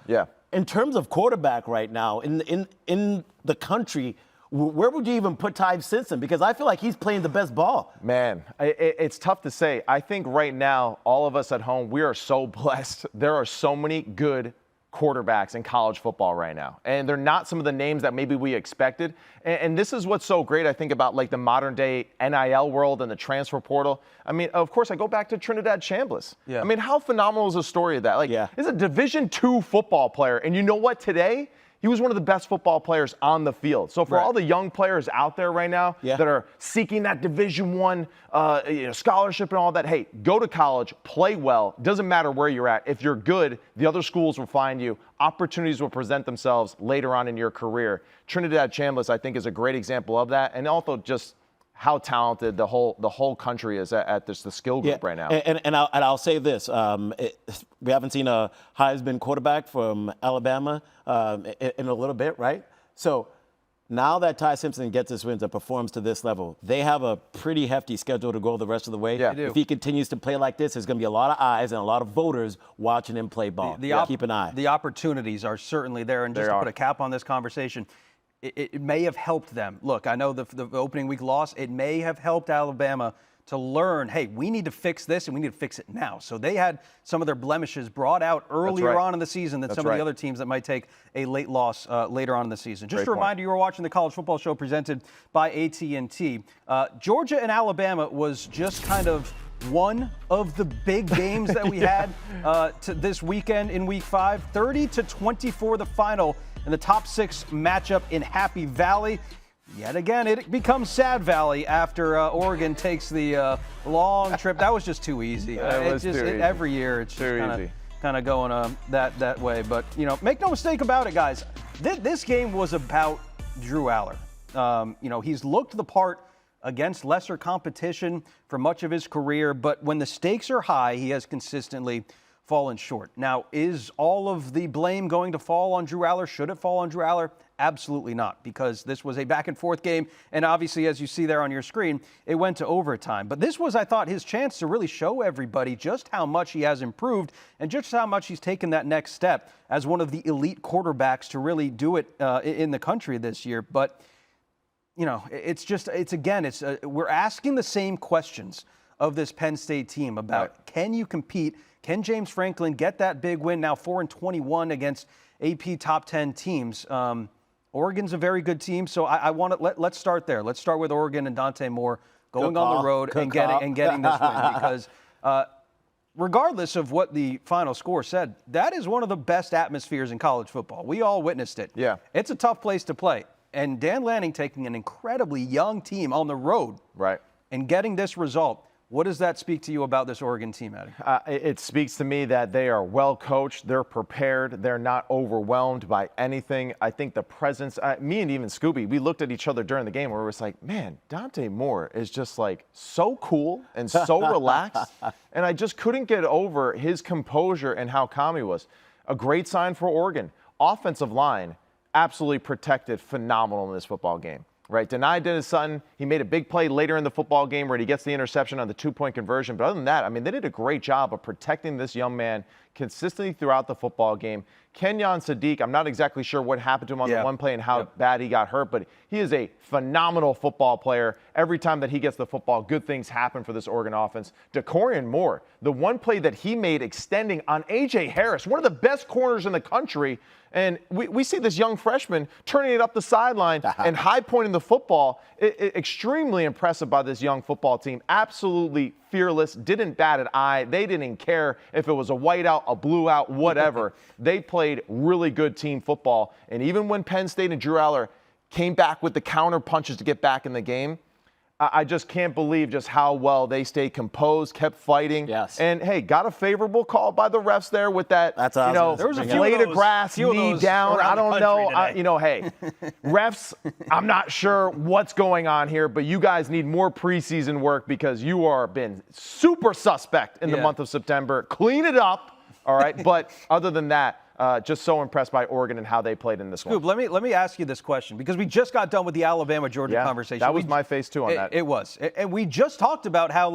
B: In terms of quarterback right now in the country, where would you even put Ty Simpson? Because I feel like he's playing the best ball.
C: Man, it's tough to say. I think right now, all of us at home, we are so blessed. There are so many good quarterbacks in college football right now. And they're not some of the names that maybe we expected. And this is what's so great, I think, about like the modern day NIL world and the transfer portal. I mean, of course, I go back to Trinidad Chambliss.
A: Yeah.
C: I mean, how phenomenal is the story of that? Like,
B: Yeah.
C: he's a Division II football player. And you know what? Today, he was one of the best football players on the field. So for all the young players out there right now that are seeking that Division I scholarship and all that, hey, go to college, play well. Doesn't matter where you're at. If you're good, the other schools will find you. Opportunities will present themselves later on in your career. Trinidad Chambliss, I think, is a great example of that, and also just how talented the whole country is at the skill group right now.
B: And I'll say this: we haven't seen a Heisman quarterback from Alabama in a little bit, right? So now that Ty Simpson gets his wins and performs to this level, they have a pretty hefty schedule to go the rest of the way.
C: Yeah.
B: If he continues to play like this, there's going to be a lot of eyes and a lot of voters watching him play ball. Keep an eye.
A: The opportunities are certainly there. And just to put a cap on this conversation, it may have helped them. Look, I know the opening week loss, it may have helped Alabama to learn, hey, we need to fix this and we need to fix it now. So they had some of their blemishes brought out earlier on in the season than some of the other teams that might take a late loss later on in the season. Just a reminder, you were watching the College Football Show presented by AT&T. Georgia and Alabama was just kind of one of the big games that we had this weekend in Week 5. 30-24 the final in the top 6 matchup in Happy Valley. Yet again, it becomes Sad Valley after Oregon takes the long trip. That was just too easy. Every year it's just kind of going that way. But, make no mistake about it, guys. This game was about Drew Allar. He's looked the part against lesser competition for much of his career, but when the stakes are high, he has consistently fallen short. Now, is all of the blame going to fall on Drew Allar? Should it fall on Drew Allar? Absolutely not, because this was a back-and-forth game, and obviously, as you see there on your screen, it went to overtime. But this was, I thought, his chance to really show everybody just how much he has improved and just how much he's taken that next step as one of the elite quarterbacks to really do it in the country this year. But, we're asking the same questions of this Penn State team about can you compete? Can James Franklin get that big win, now 4-21 against AP top 10 teams? Oregon's a very good team, so I want to let's start there. Let's start with Oregon and Dante Moore going on the road and getting this win, because regardless of what the final score said, that is one of the best atmospheres in college football. We all witnessed it. Yeah, it's a tough place to play, and Dan Lanning taking an incredibly young team on the road, and getting this result. What does that speak to you about this Oregon team, Eddie?
C: It speaks to me that they are well coached, they're prepared, they're not overwhelmed by anything. I think the presence, me and even Skubie, we looked at each other during the game where it was like, man, Dante Moore is just like so cool and so relaxed. And I just couldn't get over his composure and how calm he was. A great sign for Oregon. Offensive line, absolutely protected, phenomenal in this football game. Right, Dani did his son. He made a big play later in the football game where he gets the interception on the 2-point conversion. But other than that, I mean, they did a great job of protecting this young man consistently throughout the football game. Kenyon Sadiq, I'm not exactly sure what happened to him on the one play and how bad he got hurt, but he is a phenomenal football player. Every time that he gets the football, good things happen for this Oregon offense. Dakorien Moore, the one play that he made extending on A.J. Harris, one of the best corners in the country, and we see this young freshman turning it up the sideline and high-pointing the football. Extremely impressive by this young football team. Absolutely fearless, didn't bat an eye. They didn't care if it was a whiteout, a blue out, whatever. They played really good team football. And even when Penn State and Drew Allar came back with the counter punches to get back in the game, I just can't believe just how well they stayed composed, kept fighting. Yes. And, hey, got a favorable call by the refs there with that, there was a blade of grass, knee down. I don't know. Hey, refs, I'm not sure what's going on here, but you guys need more preseason work because you are been super suspect in the month of September. Clean it up, all right? But other than that, just so impressed by Oregon and how they played in this one.
A: Scoop, let me ask you this question, because we just got done with the Alabama-Georgia conversation.
C: That was my face, too, on that.
A: It was. And we just talked about how,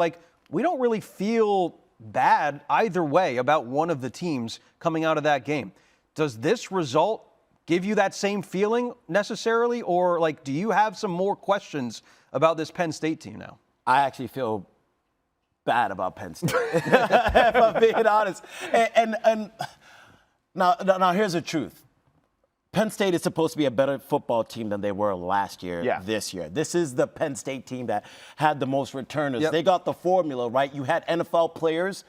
A: we don't really feel bad either way about one of the teams coming out of that game. Does this result give you that same feeling necessarily, or, do you have some more questions about this Penn State team now?
B: I actually feel bad about Penn State, if I'm being honest. And Now here's the truth. Penn State is supposed to be a better football team than they were last year, this year. This is the Penn State team that had the most returners.
C: Yep.
B: They got the formula, right? You had NFL players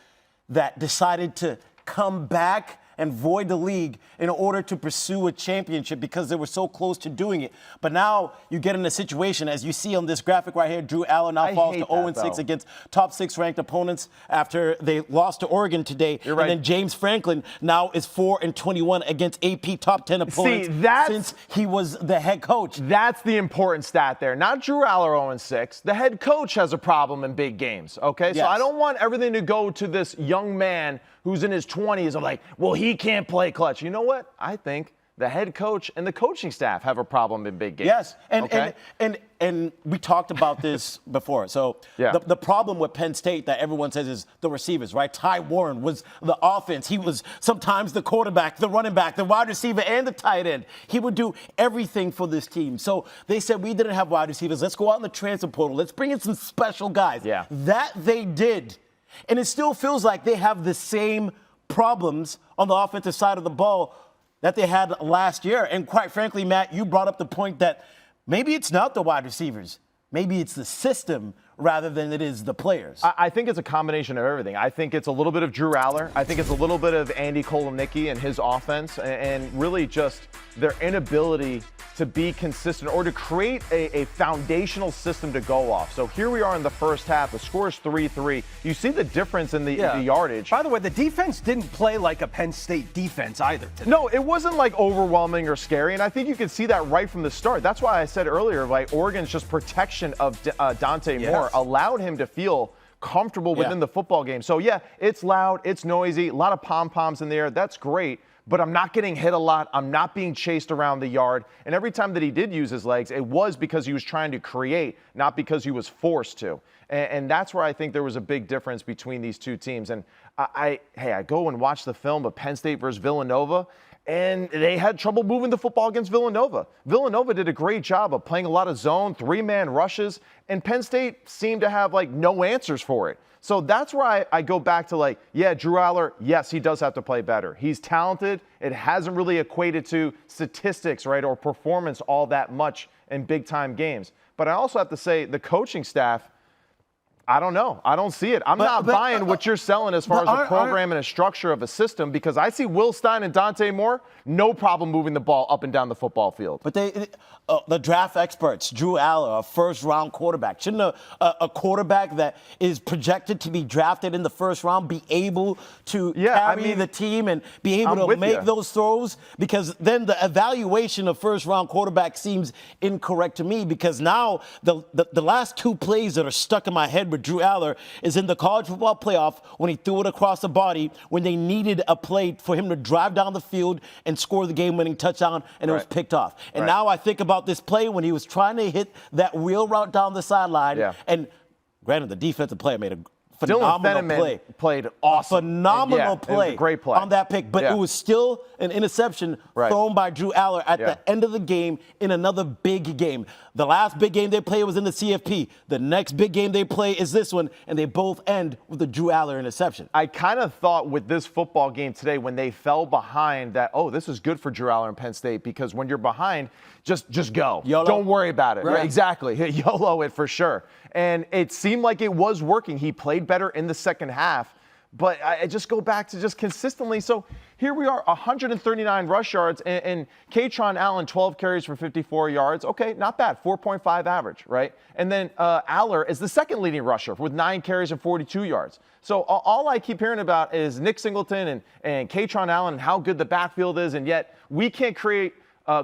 B: that decided to come back and void the league in order to pursue a championship because they were so close to doing it. But now you get in a situation, as you see on this graphic right here, Drew Allar now falls to 0-6 against top 6 ranked opponents after they lost to Oregon today.
C: You're right.
B: And then James Franklin now is 4-21 against AP top 10 opponents since he was the head coach.
C: That's the important stat there. Not Drew Allar 0-6. The head coach has a problem in big games, okay?
B: Yes.
C: So I don't want everything to go to this young man who's in his 20s of like, well, he can't play clutch. You know what? I think the head coach and the coaching staff have a problem in big games.
B: Yes,
C: okay?
B: and we talked about this before. So the problem with Penn State that everyone says is the receivers, right? Ty Warren was the offense. He was sometimes the quarterback, the running back, the wide receiver, and the tight end. He would do everything for this team. So they said, we didn't have wide receivers. Let's go out in the transfer portal. Let's bring in some special guys.
C: Yeah.
B: That they did. And it still feels like they have the same problems on the offensive side of the ball that they had last year. And quite frankly, Matt, you brought up the point that maybe it's not the wide receivers. Maybe it's the system rather than it is the players.
C: I think it's a combination of everything. I think it's a little bit of Drew Allar. I think it's a little bit of Andy Kolonicki and his offense, and really just their inability to be consistent or to create a foundational system to go off. So here we are in the first half. The score is 3-3. You see the difference in the yardage.
A: By the way, the defense didn't play like a Penn State defense either today.
C: No, it wasn't like overwhelming or scary, and I think you could see that right from the start. That's why I said earlier, like Oregon's just protection of Dante Moore allowed him to feel comfortable within the football game. So yeah, it's loud, it's noisy, a lot of pom-poms in there. That's great. But I'm not getting hit a lot. I'm not being chased around the yard. And every time that he did use his legs, it was because he was trying to create, not because he was forced to. And that's where I think there was a big difference between these two teams. And I go and watch the film of Penn State versus Villanova, and they had trouble moving the football against Villanova. Villanova did a great job of playing a lot of zone, 3-man rushes, and Penn State seemed to have like no answers for it. So that's where I go back to like, Drew Allar, yes, he does have to play better. He's talented. It hasn't really equated to statistics, right, or performance all that much in big-time games. But I also have to say the coaching staff, I don't know. I don't see it. I'm not buying what you're selling as far as a program and a structure of a system, because I see Will Stein and Dante Moore, no problem moving the ball up and down the football field.
B: But the draft experts, Drew Allar, a first-round quarterback. Shouldn't a quarterback that is projected to be drafted in the first round be able to carry the team and be able to make those throws? Because then the evaluation of first-round quarterback seems incorrect to me, because now the last two plays that are stuck in my head with Drew Allar is in the college football playoff when he threw it across the body when they needed a play for him to drive down the field and score the game-winning touchdown, and it was picked off. And now I think about this play when he was trying to hit that wheel route down the sideline. And granted, the defensive player made a phenomenal play.
C: Played awesome.
B: Phenomenal play.
C: It was a great play
B: on that pick, but it was still an interception thrown by Drew Allar at the end of the game in another big game. The last big game they played was in the CFP. The next big game they play is this one, and they both end with a Drew Allar interception.
C: I kind of thought with this football game today, when they fell behind, that, this is good for Drew Allar and Penn State, because when you're behind, just go.
B: YOLO.
C: Don't worry about it.
B: Right.
C: Exactly. YOLO it for sure. And it seemed like it was working. He played better in the second half. But I just go back to just consistently. So here we are, 139 rush yards, and Katron Allen, 12 carries for 54 yards. Okay, not bad, 4.5 average, right? And then Allar is the second leading rusher with 9 carries and 42 yards. So all I keep hearing about is Nick Singleton and Katron Allen and how good the backfield is, and yet we can't create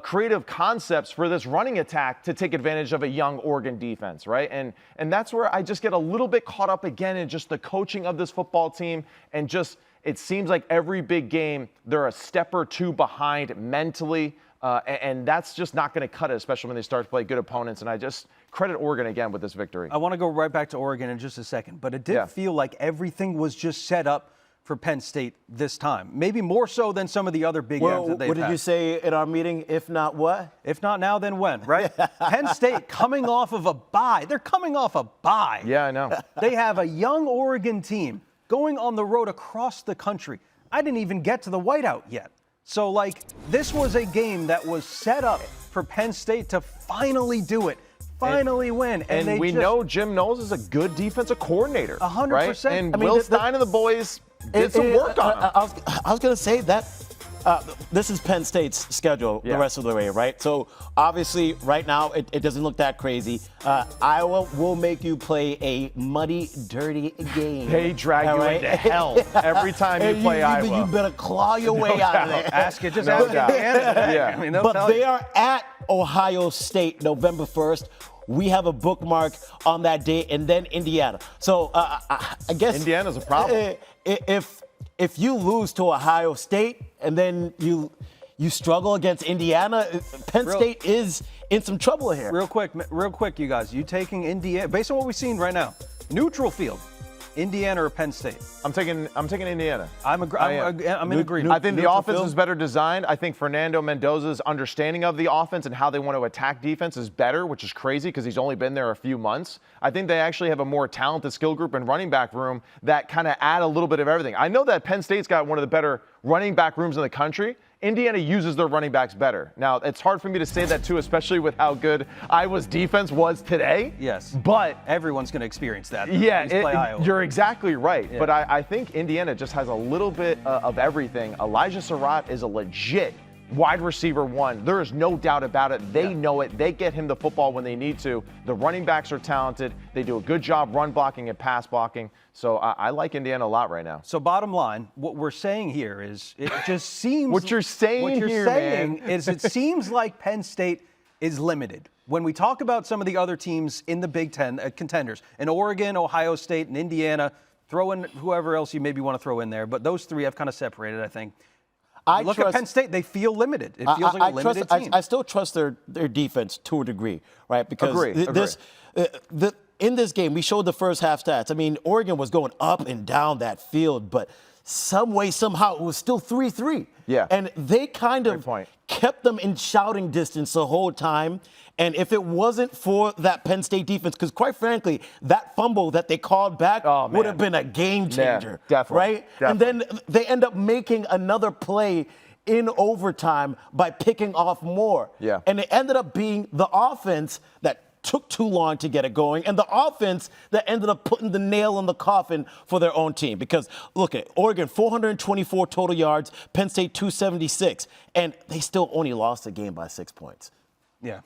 C: creative concepts for this running attack to take advantage of a young Oregon defense, right? And that's where I just get a little bit caught up again in just the coaching of this football team, and just it seems like every big game they're a step or two behind mentally, and that's just not going to cut it, especially when they start to play good opponents. And I just credit Oregon again with this victory.
A: I want to go right back to Oregon in just a second, but it did feel like everything was just set up for Penn State this time. Maybe more so than some of the other big games that they've had.
B: What did you say in our meeting? If not what?
A: If not now, then when, right? Penn State coming off of a bye. They're coming off a bye.
C: Yeah, I know.
A: They have a young Oregon team going on the road across the country. I didn't even get to the whiteout yet. So, like, this was a game that was set up for Penn State to finally do it, finally win.
C: And we know Jim Knowles is a good defensive coordinator.
A: 100%.
C: Right? And Will Stein and the boys did some work on him.
B: I was going to say that this is Penn State's schedule the rest of the way, right? So obviously right now it doesn't look that crazy. Iowa will make you play a muddy, dirty game.
C: They drag you into hell every time you play Iowa.
B: You better claw your way out of there.
A: Ask it, just ask it.
C: Yeah.
A: I mean,
B: But they are at Ohio State November 1st. We have a bookmark on that day, and then Indiana. So I guess
C: Indiana's a problem.
B: If you lose to Ohio State and then you struggle against Indiana, Penn State is in some trouble here.
A: Real quick, you guys. You taking Indiana based on what we've seen right now? Neutral field, Indiana or Penn State?
C: I'm taking Indiana.
A: I'm in agreement.
C: I think the offense is better designed. I think Fernando Mendoza's understanding of the offense and how they want to attack defense is better, which is crazy because he's only been there a few months. I think they actually have a more talented skill group and running back room that kind of add a little bit of everything. I know that Penn State's got one of the better running back rooms in the country. Indiana uses their running backs better. Now, it's hard for me to say that too, especially with how good Iowa's defense was today.
A: Yes.
C: But
A: everyone's going to experience that.
C: Yeah, you're exactly right. Yeah. But I think Indiana just has a little bit of everything. Elijah Surratt is a legit wide receiver one. There is no doubt about it. They know it. They get him the football when they need to. The running backs are talented. They do a good job run blocking and pass blocking. So I like Indiana a lot right now.
A: So bottom line, what we're saying here is it just seems
C: what you're saying
A: is it seems like Penn State is limited. When we talk about some of the other teams in the Big Ten contenders, in Oregon, Ohio State, and Indiana, throw in whoever else you maybe want to throw in there, but those three have kind of separated, I think. Look at Penn State; they feel limited. It feels like a limited team.
B: I still trust their defense to a degree, right? Because in this game, we showed the first half stats. I mean, Oregon was going up and down that field, but some way, somehow, it was still 3-3.
C: Yeah.
B: And they kind of kept them in shouting distance the whole time. And if it wasn't for that Penn State defense, because quite frankly, that fumble that they called back would have been a game changer.
C: Yeah, definitely.
B: Right?
C: Definitely.
B: And then they end up making another play in overtime by picking off Moore.
C: Yeah.
B: And it ended up being the offense that took too long to get it going, and the offense that ended up putting the nail in the coffin for their own team. Because, look at Oregon, 424 total yards, Penn State 276, and they still only lost the game by 6 points.
A: Yeah,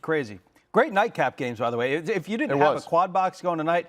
A: crazy. Great nightcap games, by the way. If you didn't have a quad box going tonight,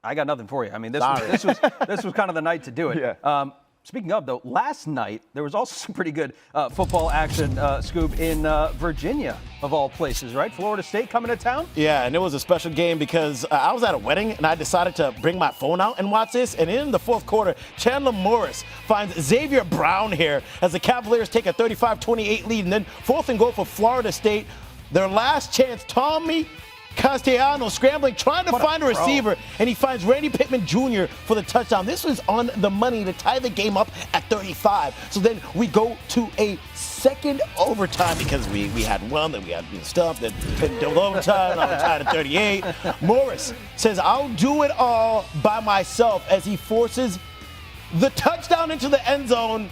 A: I got nothing for you. I mean, this was kind of the night to do it.
C: Yeah.
A: Speaking of, though, last night there was also some pretty good football action, Scoob, in Virginia, of all places, right? Florida State coming to town?
B: Yeah, and it was a special game because I was at a wedding, and I decided to bring my phone out and watch this. And in the fourth quarter, Chandler Morris finds Xavier Brown here as the Cavaliers take a 35-28 lead. And then 4th and goal for Florida State. Their last chance, Tommy Castellanos scrambling, trying to find a receiver, and he finds Randy Pittman Jr. for the touchdown. This was on the money to tie the game up at 35. So then we go to a second overtime because we had one, then we had stuff, then double overtime, I'm tied at 38. Morris says, I'll do it all by myself as he forces the touchdown into the end zone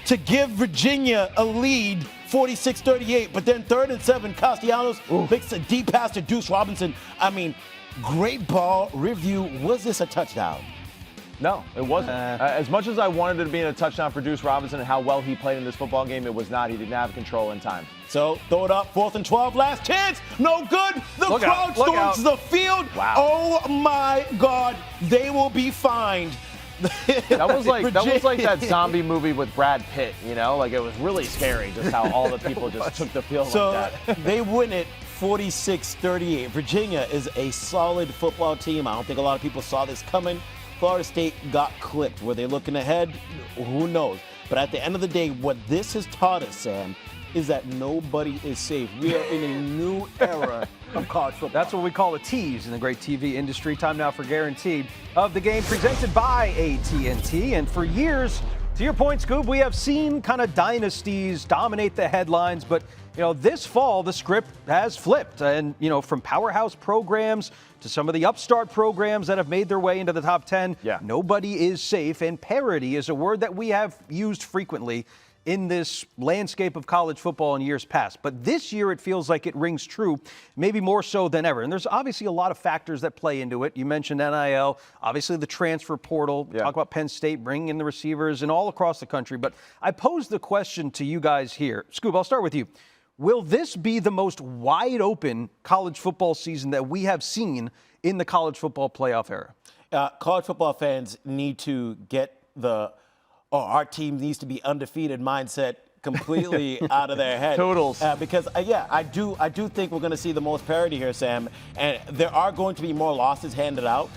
B: to give Virginia a lead, 46-38. But then 3rd and 7, Castellanos makes a deep pass to Deuce Robinson. I mean, great ball. Review, was this a touchdown?
C: No, it wasn't. As much as I wanted it to be a touchdown for Deuce Robinson and how well he played in this football game, it was not. He didn't have control in time.
B: So throw it up, 4th and 12, last chance. No good. The crowd storms the field.
C: Wow.
B: Oh my God, they will be fined.
C: That was like that zombie movie with Brad Pitt, you know? Like, it was really scary just how all the people just took the field like that.
B: They win it 46-38. Virginia is a solid football team. I don't think a lot of people saw this coming. Florida State got clipped. Were they looking ahead? Who knows? But at the end of the day, what this has taught us, Sam, is that nobody is safe. We are in a new era of college football.
A: That's what we call a tease in the great TV industry. Time now for Guaranteed of the Game, presented by AT&T. And for years, to your point, Scoob, we have seen kind of dynasties dominate the headlines. But, you know, this fall, the script has flipped. And, you know, from powerhouse programs to some of the upstart programs that have made their way into the top 10, nobody is safe. And parity is a word that we have used frequently in this landscape of college football in years past. But this year it feels like it rings true, maybe more so than ever. And there's obviously a lot of factors that play into it. You mentioned NIL, obviously the transfer portal. Talk about Penn State bringing in the receivers and all across the country. But I pose the question to you guys here. Scoob, I'll start with you. Will this be the most wide open college football season that we have seen in the college football playoff era?
B: College football fans need to get our team needs to be undefeated mindset completely out of their head.
C: Totals.
B: Because I do think we're going to see the most parity here, Sam. And there are going to be more losses handed out.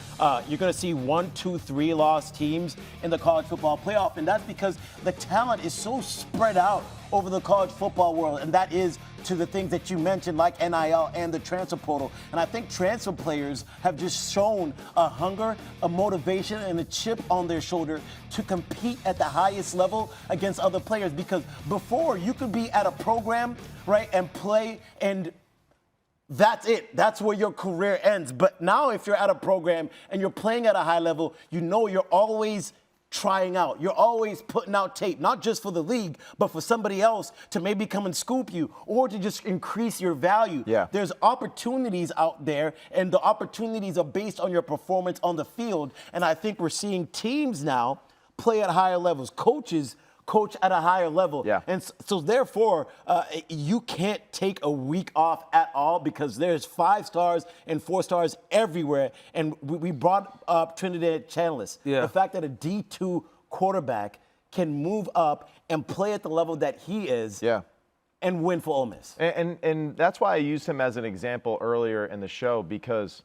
B: You're going to see 1, 2, 3 loss teams in the college football playoff, and that's because the talent is so spread out over the college football world, and that is to the things that you mentioned, like NIL and the transfer portal. And I think transfer players have just shown a hunger, a motivation, and a chip on their shoulder to compete at the highest level against other players. Because before, you could be at a program, right, and play, and that's it. That's where your career ends. But now if you're at a program and you're playing at a high level, you know you're always trying out. You're always putting out tape, not just for the league, but for somebody else to maybe come and scoop you or to just increase your value.
C: Yeah.
B: There's opportunities out there, and the opportunities are based on your performance on the field. And I think we're seeing teams now play at higher levels, coaches coach at a higher level.
C: Yeah.
B: And so therefore, you can't take a week off at all because there's 5 stars and 4 stars everywhere. And we brought up Trinidad Chanlis.
A: Yeah.
B: The fact that a D2 quarterback can move up and play at the level that he is and win for Ole Miss.
C: And that's why I used him as an example earlier in the show, because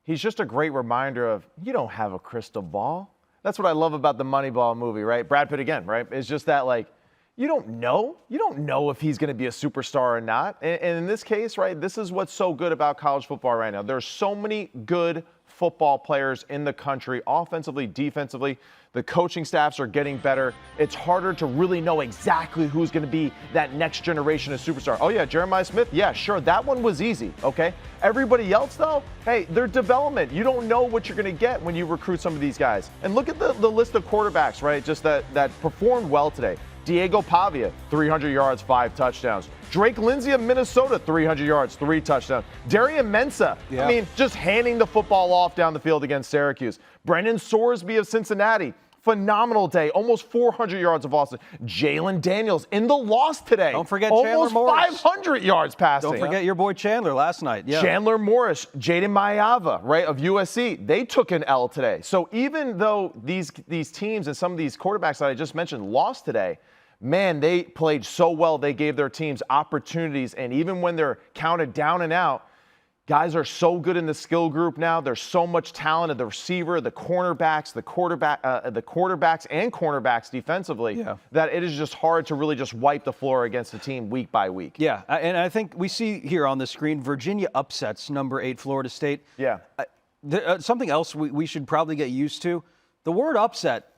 C: he's just a great reminder of you don't have a crystal ball. That's what I love about the Moneyball movie, right? Brad Pitt again, right? It's just that, like, you don't know. You don't know if he's going to be a superstar or not. And in this case, right, this is what's so good about college football right now. There's so many good football players in the country, offensively, defensively. The coaching staffs are getting better. It's harder to really know exactly who's going to be that next generation of superstar. Oh, yeah, Jeremiah Smith? Yeah, sure. That one was easy, okay? Everybody else, though, hey, their development. You don't know what you're going to get when you recruit some of these guys. And look at the list of quarterbacks, right, just that performed well today. Diego Pavia, 300 yards, 5 touchdowns. Drake Lindsey of Minnesota, 300 yards, 3 touchdowns. Darian Mensah, I mean, just handing the football off down the field against Syracuse. Brendan Sorsby of Cincinnati, phenomenal day, almost 400 yards of Austin. Jalen Daniels in the loss today.
A: Don't forget Chandler Morris.
C: Almost 500 yards passing.
A: Don't forget your boy Chandler last night. Yeah.
C: Chandler Morris, Jaden Mayava, right, of USC, they took an L today. So even though these teams and some of these quarterbacks that I just mentioned lost today, man, they played so well. They gave their teams opportunities, and even when they're counted down and out, guys are so good in the skill group now. There's so much talent at the receiver, the cornerbacks, the quarterbacks and cornerbacks defensively that it is just hard to really just wipe the floor against a team week by week.
A: Yeah, and I think we see here on the screen, Virginia upsets number 8 Florida State.
C: Yeah.
A: Something else we should probably get used to, the word upset,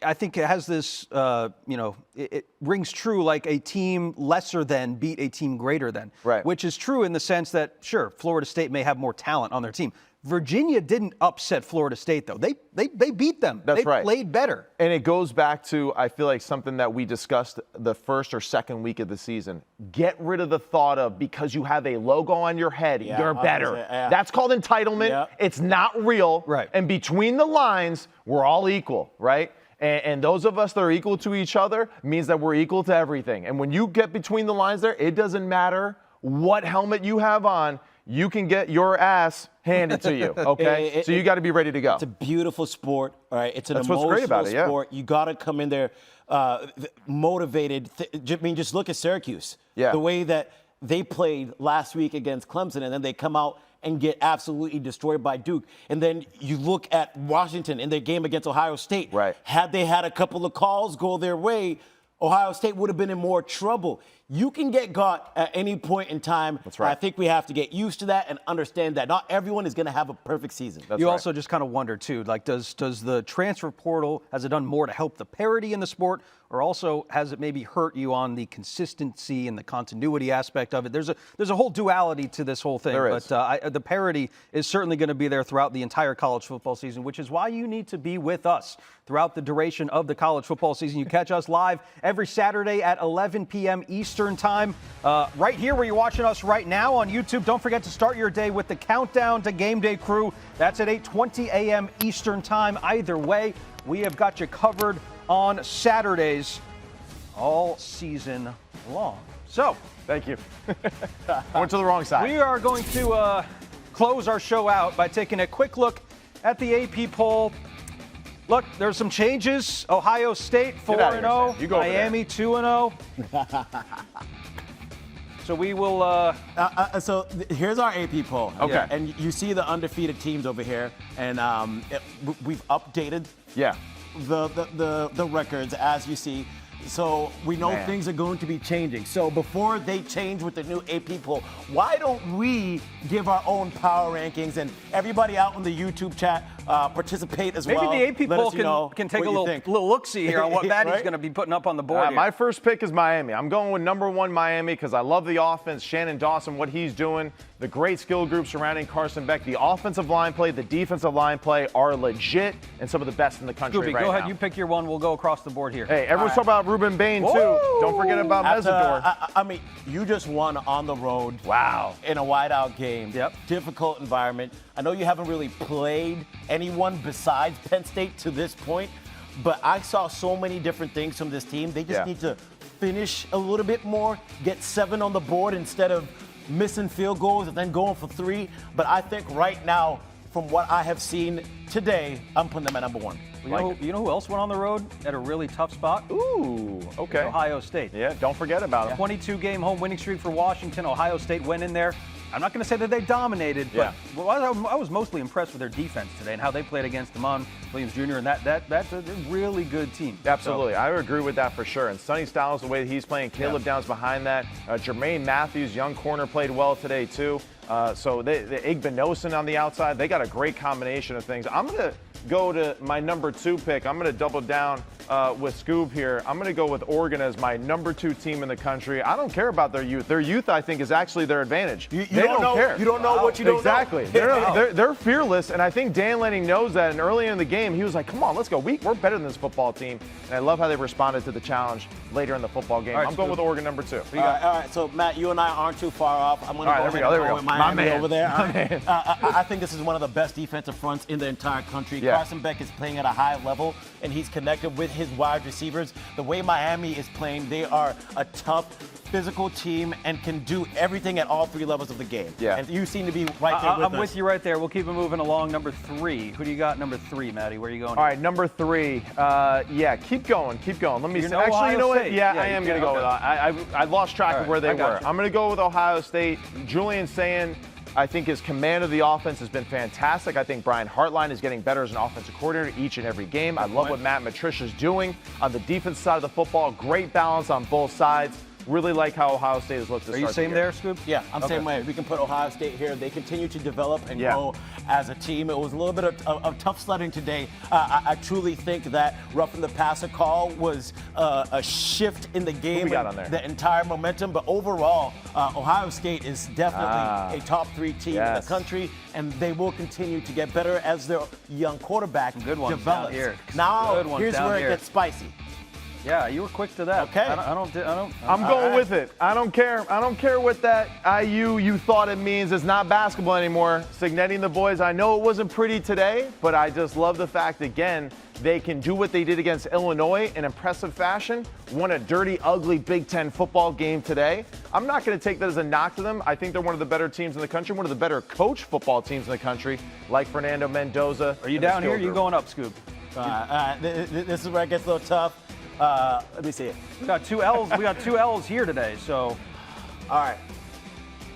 A: I think it has this, it rings true like a team lesser than beat a team greater than.
C: Right.
A: Which is true in the sense that, sure, Florida State may have more talent on their team. Virginia didn't upset Florida State, though. They beat them.
C: That's right.
A: They played better.
C: And it goes back to, I feel like, something that we discussed the first or second week of the season. Get rid of the thought of because you have a logo on your head, you're better. That's called entitlement. Yep. It's not real.
A: Right.
C: And between the lines, we're all equal, right? And those of us that are equal to each other means that we're equal to everything. And when you get between the lines there, it doesn't matter what helmet you have on. You can get your ass handed to you, okay? So you got to be ready to go.
B: It's a beautiful sport, all right? It's an
C: That's what's great about it,
B: sport. You got to come in there motivated. Just look at Syracuse.
C: Yeah.
B: The way that they played last week against Clemson, and then they come out and get absolutely destroyed by Duke. And then you look at Washington in their game against Ohio State.
C: Right.
B: Had they had a couple of calls go their way, Ohio State would have been in more trouble. You can get got at any point in time.
C: That's right.
B: I think we have to get used to that and understand that not everyone is going to have a perfect season.
A: You also just kind of wonder, too, like, does the transfer portal, has it done more to help the parity in the sport, or also has it maybe hurt you on the consistency and the continuity aspect of it? There's a whole duality to this whole thing.
C: There is.
A: But the parity is certainly going to be there throughout the entire college football season, which is why you need to be with us throughout the duration of the college football season. You catch us live every Saturday at 11 p.m. Eastern time, right here where you're watching us right now on YouTube. Don't forget to start your day with the Countdown to Game Day crew. That's at 8:20 a.m. Eastern time. Either way, we have got you covered on Saturdays all season long. So,
C: Thank you. Went to the wrong side.
A: we are going to close our show out by taking a quick look at the AP poll. Look, there's some changes. Ohio State 4-0,
C: You go over
A: Miami 2-0. So we will.
B: Here's our AP poll.
C: Okay.
B: And you see the undefeated teams over here, and we've updated
C: Yeah.
B: the records as you see. So we know
C: Man.
B: things are going to be changing. So before they change with the new AP poll, why don't we give our own power rankings and everybody out in the YouTube chat participate as
A: Maybe
B: well?
A: the AP
B: Let
A: poll
B: us know
A: can take a
B: what you think.
A: little look-see here on what Maddie's
B: Right?
A: going to be putting up on the board here.
C: My first pick is Miami. I'm going with number 1 Miami because I love the offense. Shannon Dawson, what he's doing, the great skill group surrounding Carson Beck. The offensive line play, the defensive line play are legit and some of the best in the country
A: Scooby,
C: right
A: go ahead.
C: now.
A: You pick your one. We'll go across the board here.
C: Hey, everyone's talking about Ruben Bain, too.
A: Whoa!
C: Don't forget about Mesidor.
B: I mean, you just won on the road.
C: Wow.
B: In a whiteout game.
A: Yep.
B: Difficult environment. I know you haven't really played anyone besides Penn State to this point, but I saw so many different things from this team. They just
C: Yeah.
B: need to finish a little bit more, get 7 on the board instead of missing field goals and then going for 3. But I think right now, from what I have seen today, I'm putting them at number 1.
A: You know who else went on the road at a really tough spot?
C: Ooh, okay.
A: Ohio State.
C: Yeah, don't forget about it.
A: 22-game home winning streak for Washington. Ohio State went in there. I'm not going to say that they dominated, but I was mostly impressed with their defense today and how they played against Damon Williams Jr. And that's a really good team.
C: Absolutely. I would agree with that for sure. And Sonny Styles, the way that he's playing, Caleb Downs behind that. Jermaine Matthews, young corner, played well today too. So the Igbinosun on the outside, they got a great combination of things. I'm going to go to my number 2 pick. I'm going to double down with Scoob here. I'm going to go with Oregon as my number 2 team in the country. I don't care about their youth. Their youth, I think, is actually their advantage. They don't care.
B: You don't know what you don't
C: exactly.
B: know.
C: They're fearless, and I think Dan Lanning knows that. And early in the game, he was like, come on, let's go. We're better than this football team. And I love how they responded to the challenge later in the football game.
A: All right,
C: I'm going
A: Scoob.
C: with Oregon number 2.
B: All right, so Matt, you and I aren't too far off. I'm going to
C: All right, there we go.
B: with Miami
C: My man.
B: over there.
C: My man.
B: I think this is one of the best defensive fronts in the entire country.
C: Yeah.
B: Carson Beck is playing at a high level, and he's connected with his wide receivers. The way Miami is playing, they are a tough, physical team and can do everything at all 3 levels of the game.
C: Yeah.
B: And you seem to be right there with us.
A: I'm with you right there. We'll keep it moving along. Number 3. Who do you got? Number 3, Maddie. Where are you going?
C: All right, number 3. Keep going. Let me
A: You
C: see.
A: know
C: Actually, you know
A: Ohio
C: what?
A: State.
C: Yeah,
A: Yeah,
C: I
A: you
C: am going
A: can.
C: to go
A: Okay.
C: with I lost track
A: All
C: of where they
A: right, I
C: were.
A: got you.
C: I'm going to go with Ohio State. Julian Sayin, I think his command of the offense has been fantastic. I think Brian Hartline is getting better as an offensive coordinator each and every game. I love what Matt Matricia's doing on the defense side of the football. Great balance on both sides. Really like how Ohio State has looked to
A: Are you
C: start
A: same
C: the year.
A: there, Scoop?
B: Yeah, I'm
A: Okay.
B: same way. We can put Ohio State here. They continue to develop and
C: Yeah.
B: grow as a team. It was a little bit of tough sledding today. I truly think that roughing the passer call was a shift in the game,
C: we got
B: and
C: on there?
B: the entire momentum. But overall, Ohio State is definitely a top 3 team in the country, and they will continue to get better as their young quarterback
A: good ones
B: develops.
A: down here.
B: Now,
A: Good ones
B: here's
A: down
B: where
A: here.
B: it gets spicy.
A: Yeah, you were quick to that.
B: Okay.
C: I'm going with it. I don't care. I don't care what that you thought it means. It's not basketball anymore. Signetti the boys, I know it wasn't pretty today, but I just love the fact, again, they can do what they did against Illinois in impressive fashion. Won a dirty, ugly Big Ten football game today. I'm not going to take that as a knock to them. I think they're one of the better teams in the country, one of the better coach football teams in the country, like Fernando Mendoza.
A: Are you
C: and the
A: down here?
C: skill
A: Or you
C: group.
A: going up, Scoop?
B: This is where it gets a little tough. Let me see it.
A: We got 2 L's. We got 2 L's here today. So
B: All right.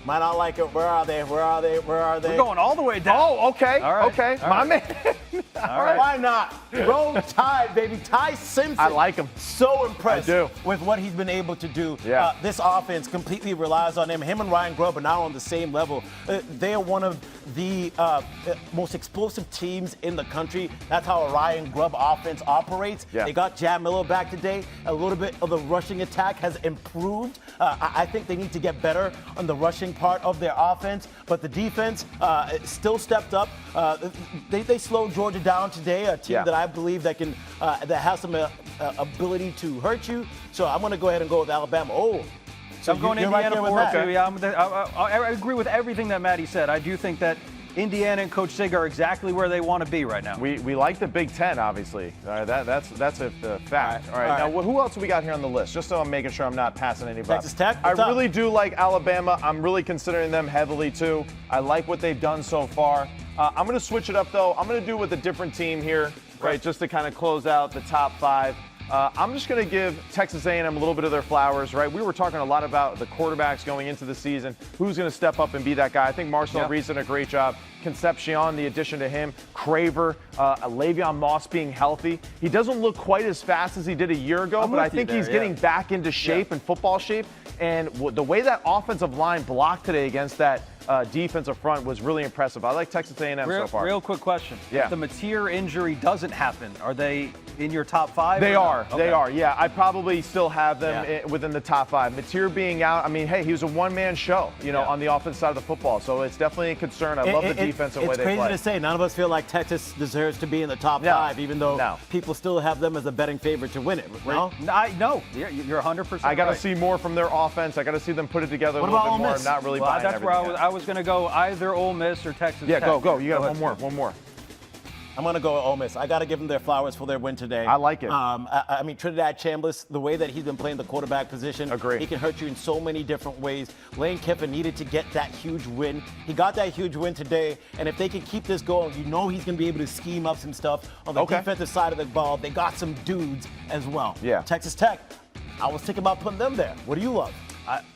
B: Might not like it. Where are they? Where are they? Where are they?
A: We're going all the way down.
C: Oh, okay.
A: All right.
C: Okay.
A: All
C: My
A: right.
C: man.
A: All right.
B: Why not? Roll Tide, baby. Ty Simpson.
C: I like him.
B: So impressed
C: I do.
B: with what he's been able to do.
C: Yeah.
B: This offense completely relies on him. Him and Ryan Grubb are now on the same level. They are one of the most explosive teams in the country. That's how a Ryan Grubb offense operates.
C: Yeah.
B: They got Jam Miller back today. A little bit of the rushing attack has improved. I think they need to get better on the rushing part of their offense, but the defense still stepped up. They slowed Georgia down today, a team that I believe that can that has some ability to hurt you. So I'm going to go ahead and go with Alabama. Oh, so
A: I'm going
B: you're
A: Indiana
B: right there with
A: for
B: that.
A: too. Yeah, I agree with everything that Matty said. I do think that Indiana and Coach Sig are exactly where they want to be right now.
C: We like the Big Ten, obviously. All right, that's a fact. All right. Now, who else do we got here on the list? Just so I'm making sure I'm not passing anybody.
B: Texas Tech?
C: I
B: What's up?
C: really do like Alabama. I'm really considering them heavily, too. I like what they've done so far. I'm going to switch it up, though. I'm going to do with a different team here, right, just to kind of close out the top 5. I'm just going to give Texas A&M a little bit of their flowers, right? We were talking a lot about the quarterbacks going into the season. Who's going to step up and be that guy? I think Marcel Reed's done a great job. Concepcion, the addition to him. Craver, Le'Veon Moss being healthy. He doesn't look quite as fast as he did a year ago, but I think he's getting back into shape and football shape. And the way that offensive line blocked today against that defensive front was really impressive. I like Texas A&M so far.
A: Real quick question.
C: Yeah.
A: If the Mateer injury doesn't happen, are they in your top 5?
C: They are.
A: Okay.
C: They are. Yeah, I probably still have them within the top 5. Mateer being out, I mean, hey, he was a one-man show, on the offense side of the football. So it's definitely a concern. I love the defense and the way they play.
B: It's crazy to say. None of us feel like Texas deserves to be in the top 5, even though people still have them as a betting favorite to win it. No?
A: No. You're 100%
C: I got to
A: right.
C: see more from their offense. I got to see them put it together a little bit more. I'm not really buying
A: that's
C: everything
A: where I was going to go either Ole Miss or Texas Tech.
C: Go. You got one more.
B: I'm going to go with Ole Miss. I got to give them their flowers for their win today.
C: I like it.
B: I mean, Trinidad Chambliss, the way that he's been playing the quarterback position,
C: Agree.
B: He can hurt you in so many different ways. Lane Kiffin needed to get that huge win. He got that huge win today, and if they can keep this going, he's going to be able to scheme up some stuff on the defensive side of the ball. They got some dudes as well.
C: Yeah.
B: Texas Tech, I was thinking about putting them there. What do you love?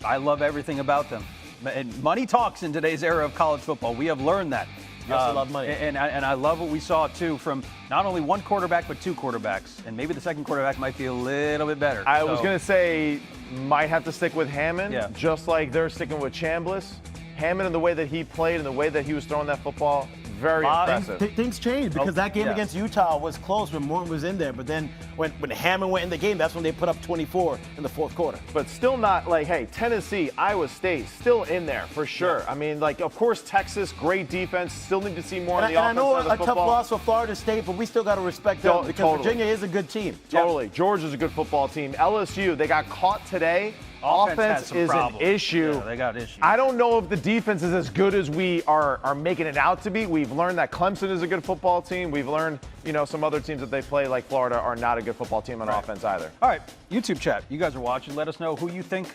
A: I love everything about them. And money talks in today's era of college football. We have learned that.
B: You also love money.
A: And I love what we saw, too, from not only one quarterback, but 2 quarterbacks. And maybe the second quarterback might be a little bit better.
C: I was going to say, might have to stick with Hammond,
A: Yeah.
C: just like they're sticking with Chambliss. Hammond and the way that he played and the way that he was throwing that football, very impressive.
B: Things changed because that game against Utah was close when Morton was in there. But then when Hammond went in the game, that's when they put up 24 in the fourth quarter.
C: But still not like, hey, Tennessee, Iowa State, still in there for sure.
B: Yeah.
C: I mean, like, of course, Texas, great defense. Still need to see more on the offense
B: I know
C: side of the
B: a tough
C: football.
B: loss for Florida State, but we still got to respect them because Virginia is a good team.
C: Totally. Georgia's a good football team. LSU, they got caught today. Offense is an issue.
A: Yeah, they got issues.
C: I don't know if the defense is as good as we are making it out to be. We've learned that Clemson is a good football team. We've learned, some other teams that they play, like Florida, are not a good football team on offense either.
A: All right, YouTube chat. You guys are watching. Let us know who you think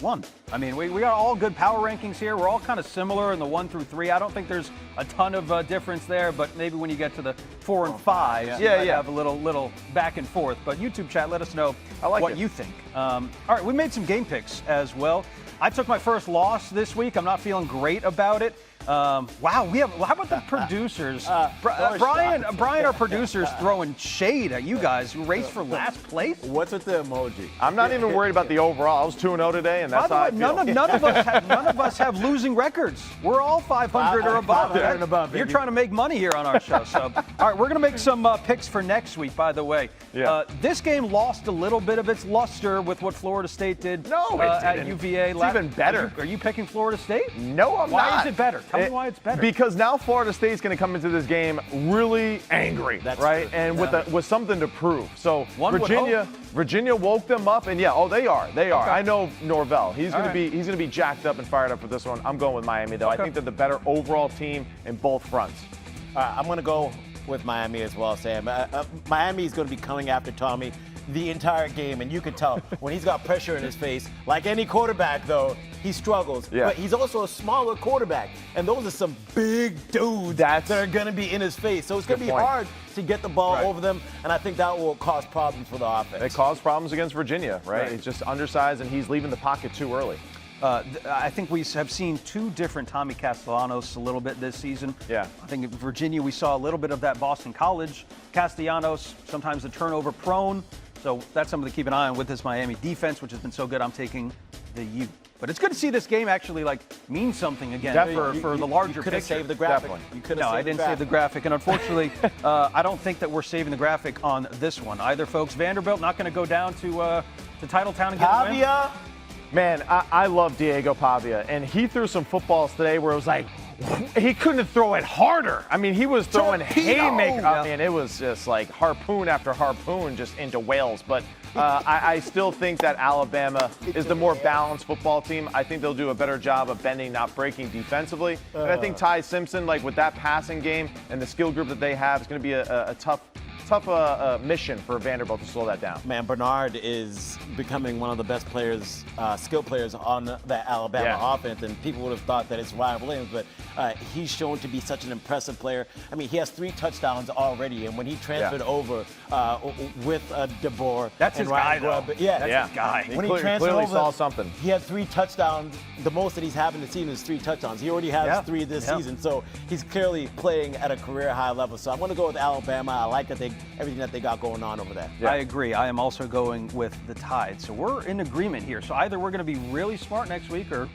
A: won. I mean, we got all good power rankings here. We're all kind of similar in the 1 through 3. I don't think there's a ton of difference there, but maybe when you get to the 4 and 5, you might have a little back and forth. But YouTube chat, let us know what you think. All right, we made some game picks as well. I took my first loss this week. I'm not feeling great about it. Wow, how about the producers? Brian, our producer's throwing shade at you guys who raced for last place.
B: What's with the emoji?
C: I'm not even worried about the overall. I was 2-0 today, and that's how I feel.
A: None of us have losing records. We're all 500 or above.
B: 500 and above,
A: You're
B: baby.
A: trying to make money here on our show. So, all right, we're going to make some picks for next week, by the way.
C: Yeah.
A: This game lost a little bit of its luster with what Florida State did at UVA.
C: It's even better.
A: Are you picking Florida State?
C: No, I'm not.
A: Why is it better? Tell me why it's better.
C: Because now Florida State's going to come into this game really angry, right?
B: True.
C: And with something to prove. So
A: One would hope.
C: Virginia woke them up, and they are. They are.
A: Okay.
C: I know Norvell. He's
A: All
C: going to be jacked up and fired up for this one. I'm going with Miami though. I think they're the better overall team in both fronts.
B: I'm going to go with Miami as well, Sam. Miami is going to be coming after Tommy the entire game, and you can tell when he's got pressure in his face. Like any quarterback, though, he struggles.
C: Yeah.
B: But he's also a smaller quarterback, and those are some big dudes that are going to be in his face. So it's going to be hard to get the ball over them, and I think that will cause problems for the offense.
C: It caused problems against Virginia, right? He's just undersized, and he's leaving the pocket too early.
A: I think we have seen two different Tommy Castellanos a little bit this season.
C: Yeah.
A: I think in Virginia we saw a little bit of that Boston College Castellanos, sometimes the turnover prone. So that's something to keep an eye on with this Miami defense, which has been so good. I'm taking the U. But it's good to see this game actually mean something again for the larger
B: you could have
A: picture.
B: saved the graphic.
C: Definitely.
A: No, I didn't save the graphic, and unfortunately, I don't think that we're saving the graphic on this one either, folks. Vanderbilt not going to go down to Titletown and get a win.
B: Pavia.
C: Man, I love Diego Pavia, and he threw some footballs today where it was like he couldn't throw it harder. I mean, he was throwing haymakers. I mean, it was just like harpoon after harpoon just into whales. But I still think that Alabama is the more balanced football team. I think they'll do a better job of bending, not breaking defensively. And I think Ty Simpson, with that passing game and the skill group that they have, is going to be a tough mission for Vanderbilt to slow that down.
B: Man, Bernard is becoming one of the best players, skill players on that Alabama offense, and people would have thought that it's Ryan Williams, but he's shown to be such an impressive player. I mean, he has 3 touchdowns already, and when he transferred over with DeBoer,
A: that's his guy, though.
B: That's
A: his guy.
B: When he transferred
C: clearly
B: over,
C: saw something.
B: He had 3 touchdowns. The most that he's having this season is 3 touchdowns. He already has 3 this season, so he's clearly playing at a career high level. So I'm going to go with Alabama. I like that everything that they got going on over there.
A: I agree. I am also going with the Tide. So we're in agreement here. So either we're going to be really smart next week, or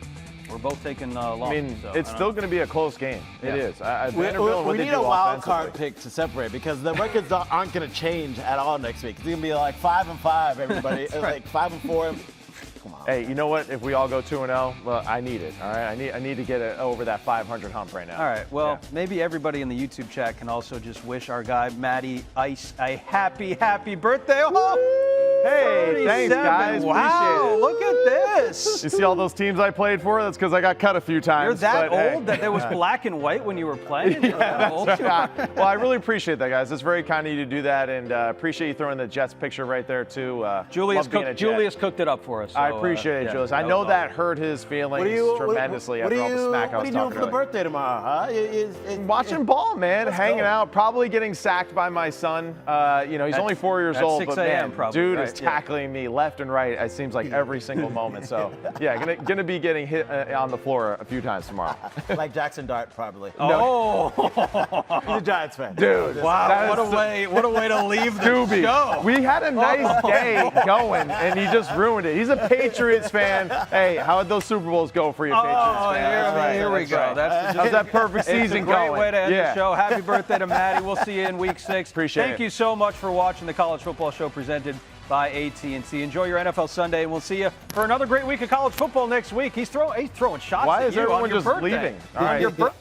A: we're both taking long.
C: I mean,
A: so,
C: it's still going to be a close game. It is.
B: We need a wild card pick to separate, because the records aren't going to change at all next week. It's going to be like 5-5, everybody. Like 5-4. Come on.
C: Hey, you know what? If we all go 2-0, well, I need it. All right, I need to get it over that 500 hump right now.
A: All right. Well, maybe everybody in the YouTube chat can also just wish our guy Matty Ice a happy birthday. Oh,
C: Hey, thanks, guys.
A: Wow, look at this.
C: You see all those teams I played for? That's because I got cut a few times.
A: You're that old that there was black and white when you were playing?
C: Well, I really appreciate that, guys. It's very kind of you to do that, and appreciate you throwing the Jets picture right there, too.
A: Julius cooked it up for us. So,
C: I appreciate it, Julius. I know that hurt his feelings tremendously after all the smack I was talking about.
B: What are you doing for the birthday tomorrow, huh?
C: Watching ball, man. Hanging out. Probably getting sacked by my son. He's only 4 years old,
A: 6
C: but
A: a.m.
C: man,
A: probably,
C: dude is tackling me left and right. It seems like every single moment. So, gonna be getting hit on the floor a few times tomorrow.
B: Like Jackson Dart, probably.
A: Oh,
B: he's a Giants fan.
C: Dude,
A: wow! What a way to leave the show.
C: We had a nice day going, and he just ruined it. He's a Patriots fan. Hey, how would those Super Bowls go for you, Patriots fan?
A: Here we go.
C: How's that perfect season going?
A: It's a great way to end the show. Happy birthday to Matty. We'll see you in Week 6. Thank you so much for watching the College Football Show presented by AT&T. Enjoy your NFL Sunday, and we'll see you for another great week of college football next week. He's throwing shots.
C: Why
A: at
C: is
A: you
C: everyone
A: on your
C: just
A: birthday.
C: leaving? All right.
A: On your birthday.